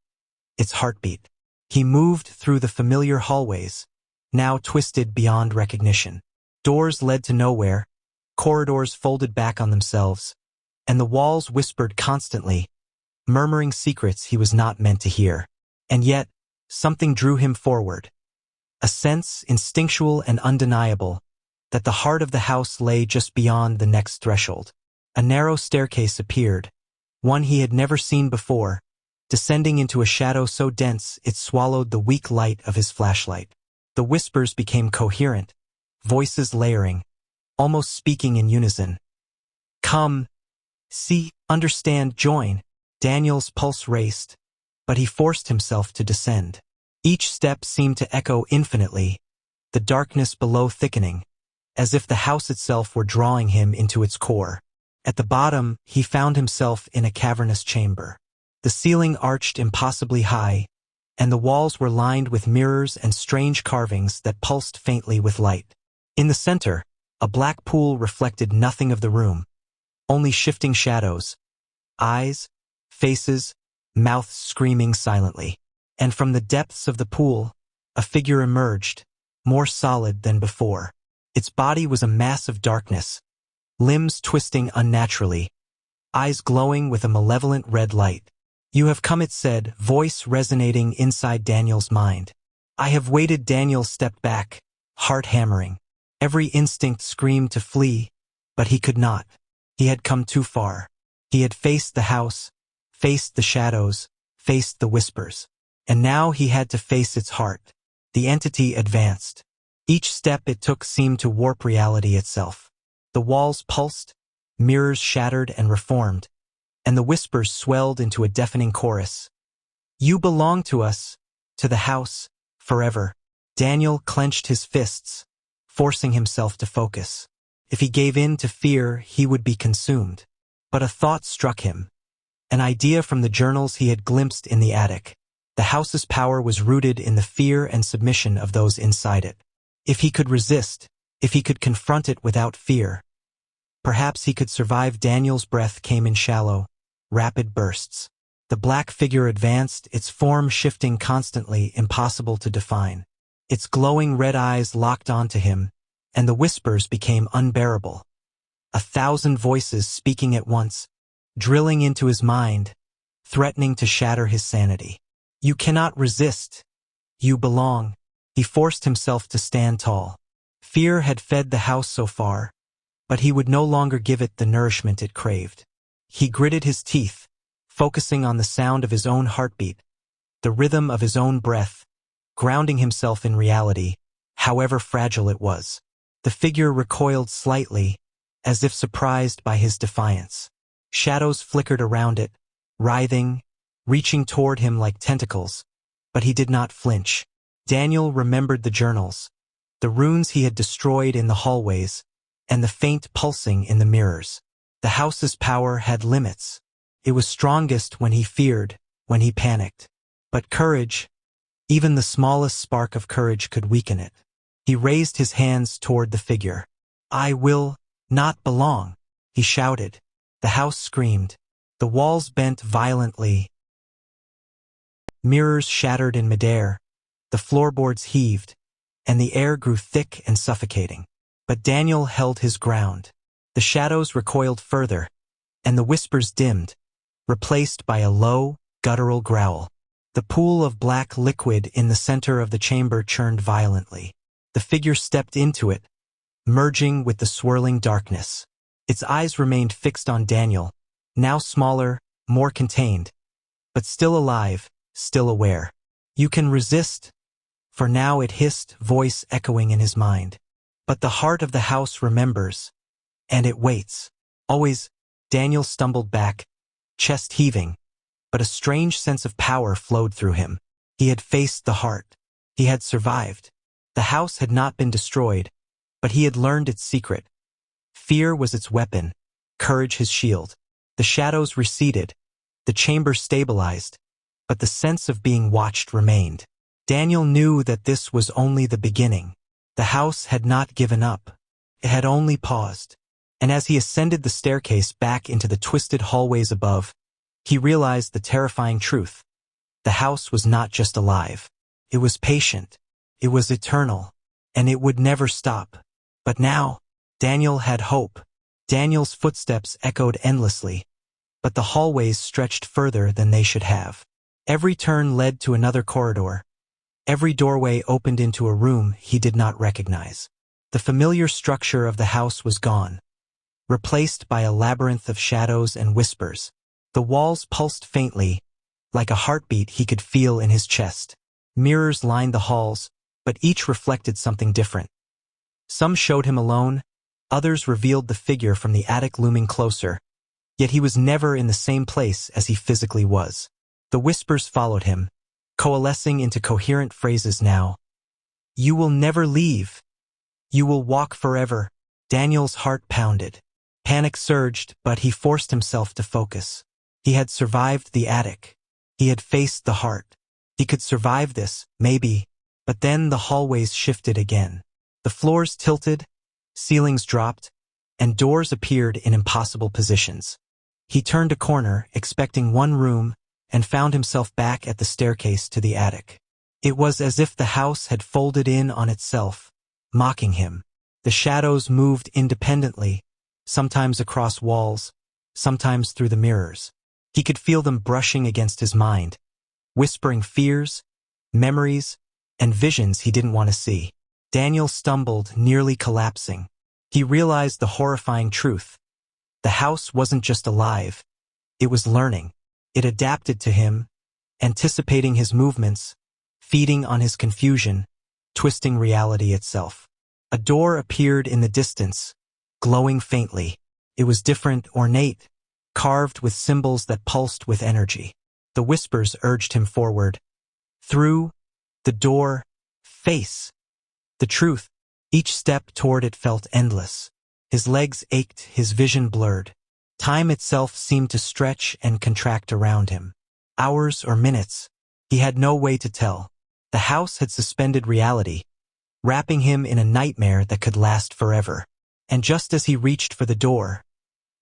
Its heartbeat. He moved through the familiar hallways, now twisted beyond recognition. Doors led to nowhere, corridors folded back on themselves, and the walls whispered constantly, murmuring secrets he was not meant to hear. And yet, something drew him forward. A sense, instinctual and undeniable, that the heart of the house lay just beyond the next threshold. A narrow staircase appeared, one he had never seen before, descending into a shadow so dense it swallowed the weak light of his flashlight. The whispers became coherent, voices layering, almost speaking in unison. "Come, see, understand, join." Daniel's pulse raced, but he forced himself to descend. Each step seemed to echo infinitely, the darkness below thickening, as if the house itself were drawing him into its core. At the bottom, he found himself in a cavernous chamber. The ceiling arched impossibly high, and the walls were lined with mirrors and strange carvings that pulsed faintly with light. In the center, a black pool reflected nothing of the room, only shifting shadows, eyes, faces, mouths screaming silently. And from the depths of the pool, a figure emerged, more solid than before. Its body was a mass of darkness, limbs twisting unnaturally, eyes glowing with a malevolent red light. "You have come," it said, voice resonating inside Daniel's mind. "I have waited." Daniel stepped back, heart hammering. Every instinct screamed to flee, but he could not. He had come too far. He had faced the house, faced the shadows, faced the whispers. And now he had to face its heart. The entity advanced. Each step it took seemed to warp reality itself. The walls pulsed, mirrors shattered and reformed, and the whispers swelled into a deafening chorus. You belong to us, to the house, forever. Daniel clenched his fists, forcing himself to focus. If he gave in to fear, he would be consumed. But a thought struck him. An idea from the journals he had glimpsed in the attic. The house's power was rooted in the fear and submission of those inside it. If he could resist, if he could confront it without fear, perhaps he could survive. Daniel's breath came in shallow, rapid bursts. The black figure advanced, its form shifting constantly, impossible to define. Its glowing red eyes locked onto him, and the whispers became unbearable. 1,000 voices speaking at once, drilling into his mind, threatening to shatter his sanity. You cannot resist. You belong. He forced himself to stand tall. Fear had fed the house so far, but he would no longer give it the nourishment it craved. He gritted his teeth, focusing on the sound of his own heartbeat, the rhythm of his own breath, grounding himself in reality, however fragile it was. The figure recoiled slightly, as if surprised by his defiance. Shadows flickered around it, writhing, reaching toward him like tentacles, but he did not flinch. Daniel remembered the journals, the runes he had destroyed in the hallways, and the faint pulsing in the mirrors. The house's power had limits. It was strongest when he feared, when he panicked. But courage, even the smallest spark of courage, could weaken it. He raised his hands toward the figure. I will not belong, he shouted. The house screamed. The walls bent violently. Mirrors shattered in midair. The floorboards heaved, and the air grew thick and suffocating. But Daniel held his ground. The shadows recoiled further, and the whispers dimmed, replaced by a low, guttural growl. The pool of black liquid in the center of the chamber churned violently. The figure stepped into it, merging with the swirling darkness. Its eyes remained fixed on Daniel, now smaller, more contained, but still alive, still aware. You can resist, for now, it hissed, voice echoing in his mind. But the heart of the house remembers, and it waits. Always. Daniel stumbled back, chest heaving, but a strange sense of power flowed through him. He had faced the heart. He had survived. The house had not been destroyed, but he had learned its secret. Fear was its weapon, courage his shield. The shadows receded, the chamber stabilized, but the sense of being watched remained. Daniel knew that this was only the beginning. The house had not given up. It had only paused. And as he ascended the staircase back into the twisted hallways above, he realized the terrifying truth. The house was not just alive. It was patient. It was eternal. And it would never stop. But now, Daniel had hope. Daniel's footsteps echoed endlessly, but the hallways stretched further than they should have. Every turn led to another corridor. Every doorway opened into a room he did not recognize. The familiar structure of the house was gone, replaced by a labyrinth of shadows and whispers. The walls pulsed faintly, like a heartbeat he could feel in his chest. Mirrors lined the halls, but each reflected something different. Some showed him alone, others revealed the figure from the attic looming closer, yet he was never in the same place as he physically was. The whispers followed him, coalescing into coherent phrases now. You will never leave. You will walk forever. Daniel's heart pounded. Panic surged, but he forced himself to focus. He had survived the attic. He had faced the heart. He could survive this, maybe, but then the hallways shifted again. The floors tilted, ceilings dropped, and doors appeared in impossible positions. He turned a corner, expecting one room, and found himself back at the staircase to the attic. It was as if the house had folded in on itself, mocking him. The shadows moved independently, sometimes across walls, sometimes through the mirrors. He could feel them brushing against his mind, whispering fears, memories, and visions he didn't want to see. Daniel stumbled, nearly collapsing. He realized the horrifying truth. The house wasn't just alive. It was learning. It adapted to him, anticipating his movements, feeding on his confusion, twisting reality itself. A door appeared in the distance, glowing faintly. It was different, ornate, carved with symbols that pulsed with energy. The whispers urged him forward. Through the door, face the truth. Each step toward it felt endless. His legs ached, his vision blurred. Time itself seemed to stretch and contract around him. Hours or minutes, he had no way to tell. The house had suspended reality, wrapping him in a nightmare that could last forever. And just as he reached for the door,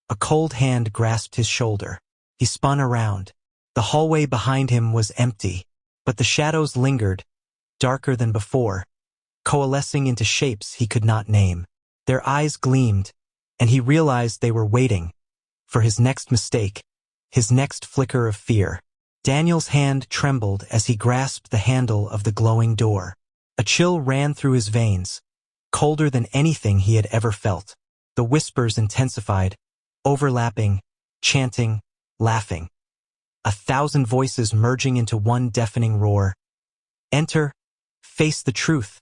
a cold hand grasped his shoulder. He spun around. The hallway behind him was empty, but the shadows lingered, darker than before, coalescing into shapes he could not name. Their eyes gleamed, and he realized they were waiting for his next mistake, his next flicker of fear. Daniel's hand trembled as he grasped the handle of the glowing door. A chill ran through his veins, colder than anything he had ever felt. The whispers intensified, overlapping, chanting, laughing. 1,000 voices merging into one deafening roar. Enter, face the truth,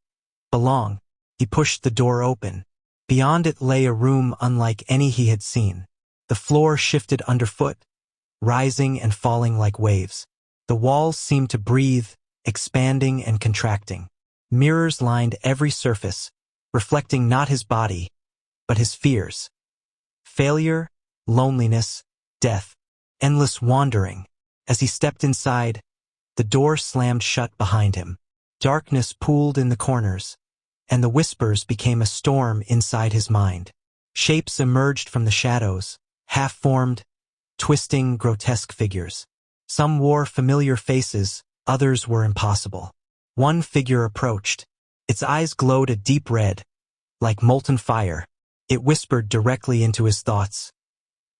belong. He pushed the door open. Beyond it lay a room unlike any he had seen. The floor shifted underfoot, rising and falling like waves. The walls seemed to breathe, expanding and contracting. Mirrors lined every surface, reflecting not his body, but his fears. Failure, loneliness, death, endless wandering. As he stepped inside, the door slammed shut behind him. Darkness pooled in the corners, and the whispers became a storm inside his mind. Shapes emerged from the shadows, half-formed, twisting, grotesque figures. Some wore familiar faces, others were impossible. One figure approached. Its eyes glowed a deep red, like molten fire. It whispered directly into his thoughts.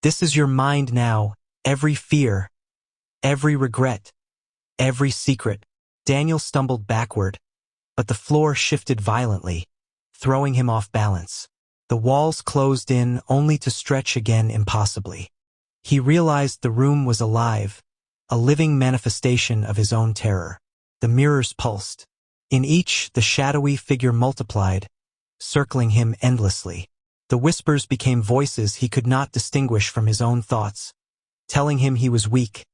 This is your mind now, every fear, every regret, every secret. Daniel stumbled backward, but the floor shifted violently, throwing him off balance. The walls closed in only to stretch again impossibly. He realized the room was alive, a living manifestation of his own terror. The mirrors pulsed. In each, the shadowy figure multiplied, circling him endlessly. The whispers became voices he could not distinguish from his own thoughts, telling him he was weak,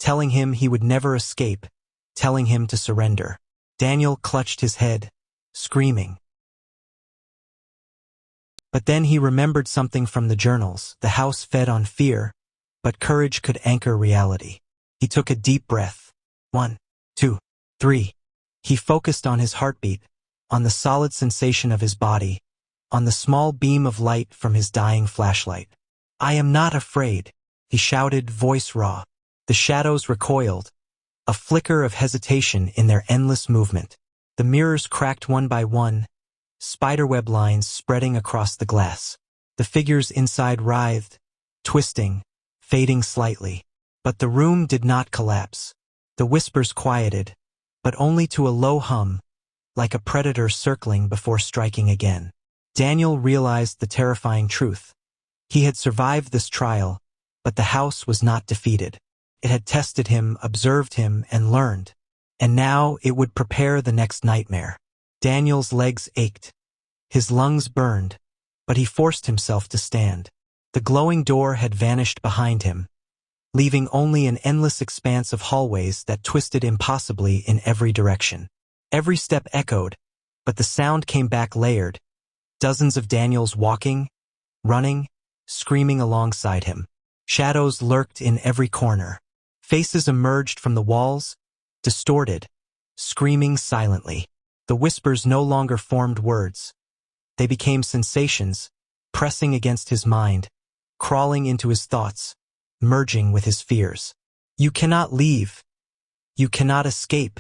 telling him he would never escape, telling him to surrender. Daniel clutched his head, screaming. But then he remembered something from the journals. The house fed on fear, but courage could anchor reality. He took a deep breath. 1, 2, 3. He focused on his heartbeat, on the solid sensation of his body, on the small beam of light from his dying flashlight. I am not afraid, he shouted, voice raw. The shadows recoiled, a flicker of hesitation in their endless movement. The mirrors cracked one by one, spiderweb lines spreading across the glass. The figures inside writhed, twisting, fading slightly. But the room did not collapse. The whispers quieted, but only to a low hum, like a predator circling before striking again. Daniel realized the terrifying truth. He had survived this trial, but the house was not defeated. It had tested him, observed him, and learned. And now it would prepare the next nightmare. Daniel's legs ached. His lungs burned, but he forced himself to stand. The glowing door had vanished behind him, leaving only an endless expanse of hallways that twisted impossibly in every direction. Every step echoed, but the sound came back layered. Dozens of Daniels walking, running, screaming alongside him. Shadows lurked in every corner. Faces emerged from the walls, distorted, screaming silently. The whispers no longer formed words. They became sensations, pressing against his mind, crawling into his thoughts, merging with his fears. You cannot leave. You cannot escape.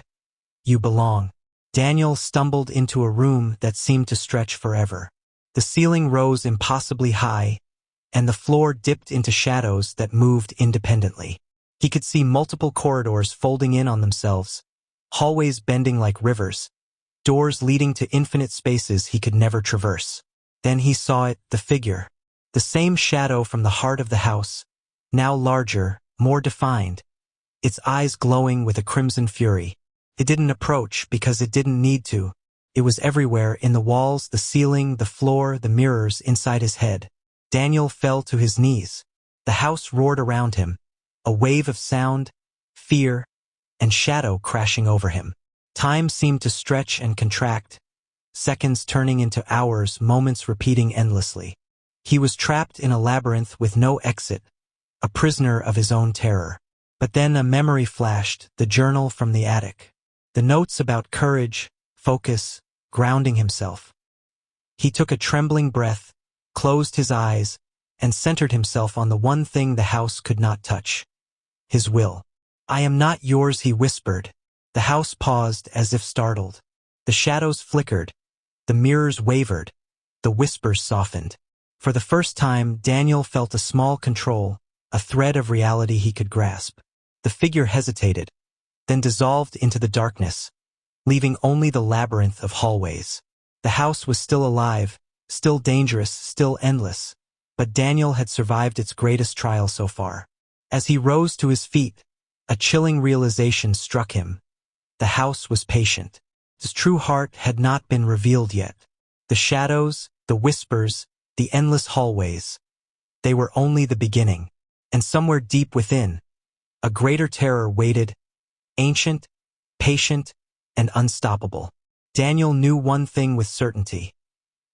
You belong. Daniel stumbled into a room that seemed to stretch forever. The ceiling rose impossibly high, and the floor dipped into shadows that moved independently. He could see multiple corridors folding in on themselves, hallways bending like rivers, doors leading to infinite spaces he could never traverse. Then he saw it, the figure, the same shadow from the heart of the house, now larger, more defined, its eyes glowing with a crimson fury. It didn't approach because it didn't need to. It was everywhere, in the walls, the ceiling, the floor, the mirrors inside his head. Daniel fell to his knees. The house roared around him, a wave of sound, fear, and shadow crashing over him. Time seemed to stretch and contract, seconds turning into hours, moments repeating endlessly. He was trapped in a labyrinth with no exit, a prisoner of his own terror. But then a memory flashed, the journal from the attic. The notes about courage, focus, grounding himself. He took a trembling breath, closed his eyes, and centered himself on the one thing the house could not touch. His will. "I am not yours," he whispered. The house paused as if startled. The shadows flickered. The mirrors wavered. The whispers softened. For the first time, Daniel felt a small control, a thread of reality he could grasp. The figure hesitated, then dissolved into the darkness, leaving only the labyrinth of hallways. The house was still alive, still dangerous, still endless, but Daniel had survived its greatest trial so far. As he rose to his feet, a chilling realization struck him. The house was patient. His true heart had not been revealed yet. The shadows, the whispers, the endless hallways. They were only the beginning, and somewhere deep within, a greater terror waited, ancient, patient, and unstoppable. Daniel knew one thing with certainty.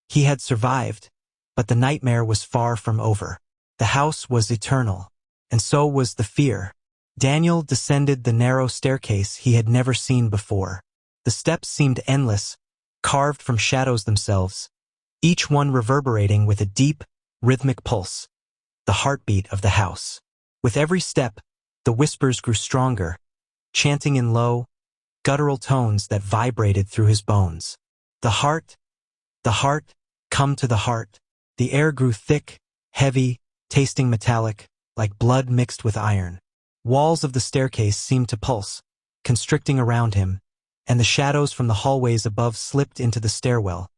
He had survived, but the nightmare was far from over. The house was eternal, and so was the fear. Daniel descended the narrow staircase he had never seen before. The steps seemed endless, carved from shadows themselves, each one reverberating with a deep, rhythmic pulse, the heartbeat of the house. With every step, the whispers grew stronger, chanting in low, guttural tones that vibrated through his bones. The heart, come to the heart. The air grew thick, heavy, tasting metallic, like blood mixed with iron. Walls of the staircase seemed to pulse, constricting around him, and the shadows from the hallways above slipped into the stairwell,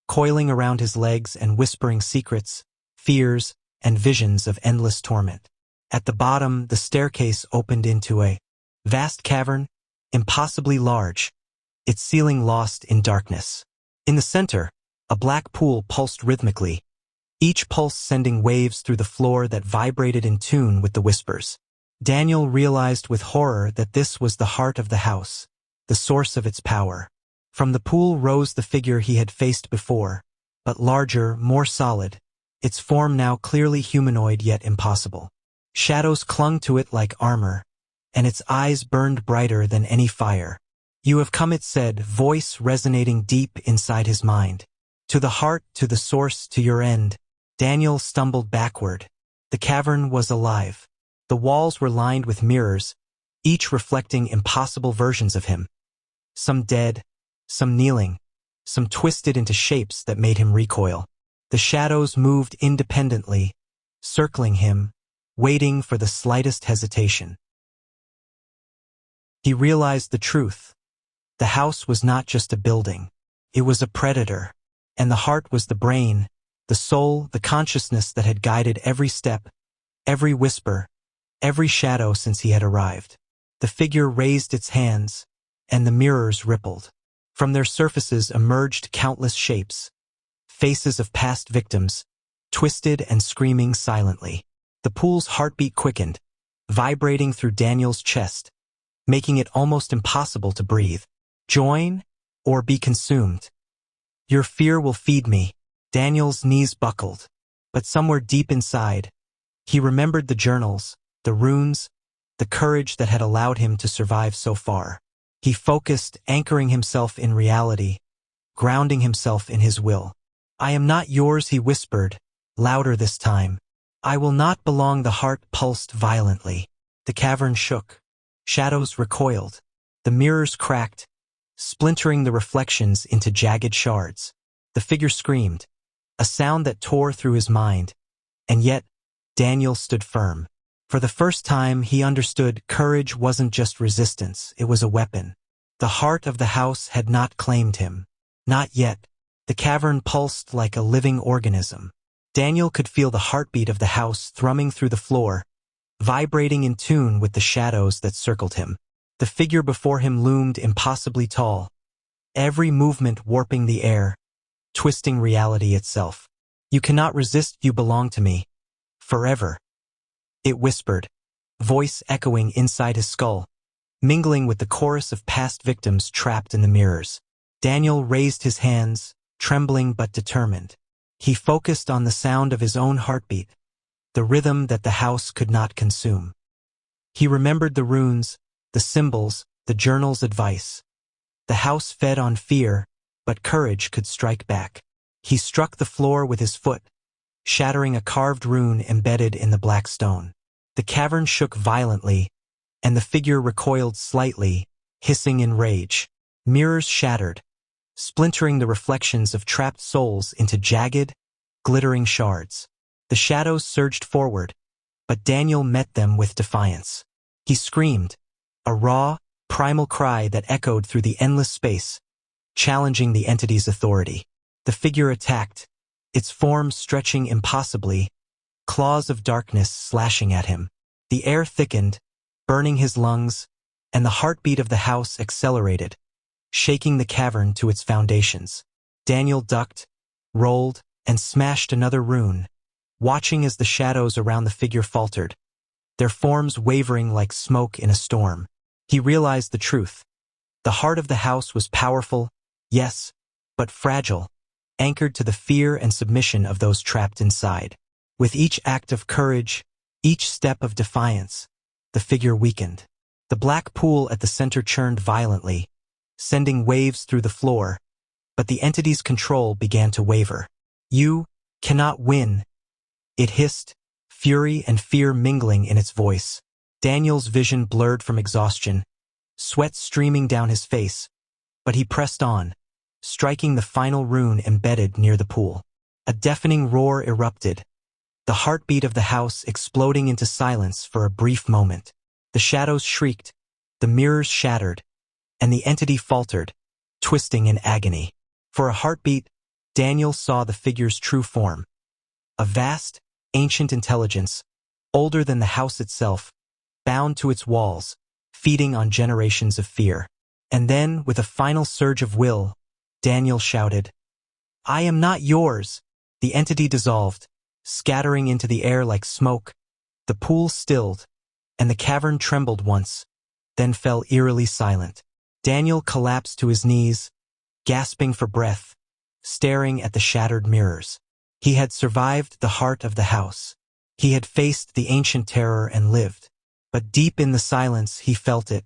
coiling around his legs and whispering secrets, fears, and visions of endless torment. At the bottom, the staircase opened into a vast cavern, impossibly large, its ceiling lost in darkness. In the center, a black pool pulsed rhythmically, each pulse sending waves through the floor that vibrated in tune with the whispers. Daniel realized with horror that this was the heart of the house, the source of its power. From the pool rose the figure he had faced before, but larger, more solid, its form now clearly humanoid yet impossible. Shadows clung to it like armor, and its eyes burned brighter than any fire. "You have come," it said, voice resonating deep inside his mind. "To the heart, to the source, to your end." Daniel stumbled backward. The cavern was alive. The walls were lined with mirrors, each reflecting impossible versions of him. Some dead, some kneeling, some twisted into shapes that made him recoil. The shadows moved independently, circling him, waiting for the slightest hesitation. He realized the truth. The house was not just a building. It was a predator, and the heart was the brain, the soul, the consciousness that had guided every step, every whisper, every shadow since he had arrived. The figure raised its hands, and the mirrors rippled. From their surfaces emerged countless shapes, faces of past victims, twisted and screaming silently. The pool's heartbeat quickened, vibrating through Daniel's chest, making it almost impossible to breathe. Join or be consumed. Your fear will feed me. Daniel's knees buckled, but somewhere deep inside, he remembered the journals, the runes, the courage that had allowed him to survive so far. He focused, anchoring himself in reality, grounding himself in his will. "I am not yours," he whispered, louder this time. "I will not belong." The heart pulsed violently. The cavern shook. Shadows recoiled. The mirrors cracked, splintering the reflections into jagged shards. The figure screamed, a sound that tore through his mind. And yet, Daniel stood firm. For the first time, he understood courage wasn't just resistance, it was a weapon. The heart of the house had not claimed him. Not yet. The cavern pulsed like a living organism. Daniel could feel the heartbeat of the house thrumming through the floor, vibrating in tune with the shadows that circled him. The figure before him loomed impossibly tall, every movement warping the air, twisting reality itself. "You cannot resist, you belong to me. Forever." It whispered, voice echoing inside his skull. mingling with the chorus of past victims trapped in the mirrors. Daniel raised his hands, trembling but determined. He focused on the sound of his own heartbeat, the rhythm that the house could not consume. He remembered the runes, the symbols, the journal's advice. The house fed on fear, but courage could strike back. He struck the floor with his foot, shattering a carved rune embedded in the black stone. The cavern shook violently, and the figure recoiled slightly, hissing in rage. Mirrors shattered, splintering the reflections of trapped souls into jagged, glittering shards. The shadows surged forward, but Daniel met them with defiance. He screamed, a raw, primal cry that echoed through the endless space, challenging the entity's authority. The figure attacked, its form stretching impossibly, claws of darkness slashing at him. The air thickened, burning his lungs, and the heartbeat of the house accelerated, shaking the cavern to its foundations. Daniel ducked, rolled, and smashed another rune, watching as the shadows around the figure faltered, their forms wavering like smoke in a storm. He realized the truth. The heart of the house was powerful, yes, but fragile, anchored to the fear and submission of those trapped inside. With each act of courage, each step of defiance, the figure weakened. The black pool at the center churned violently, sending waves through the floor, but the entity's control began to waver. "You cannot win," it hissed, fury and fear mingling in its voice. Daniel's vision blurred from exhaustion, sweat streaming down his face, but he pressed on, striking the final rune embedded near the pool. A deafening roar erupted, the heartbeat of the house exploding into silence for a brief moment. The shadows shrieked, the mirrors shattered, and the entity faltered, twisting in agony. For a heartbeat, Daniel saw the figure's true form. A vast, ancient intelligence, older than the house itself, bound to its walls, feeding on generations of fear. And then, with a final surge of will, Daniel shouted, "I am not yours!" The entity dissolved, scattering into the air like smoke. The pool stilled, and the cavern trembled once, then fell eerily silent. Daniel collapsed to his knees, gasping for breath, staring at the shattered mirrors. He had survived the heart of the house. He had faced the ancient terror and lived. But deep in the silence he felt it,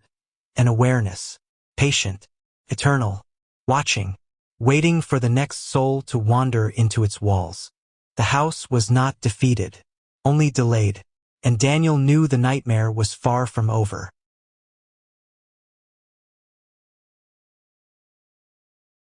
an awareness, patient, eternal, watching, waiting for the next soul to wander into its walls. The house was not defeated, only delayed, and Daniel knew the nightmare was far from over.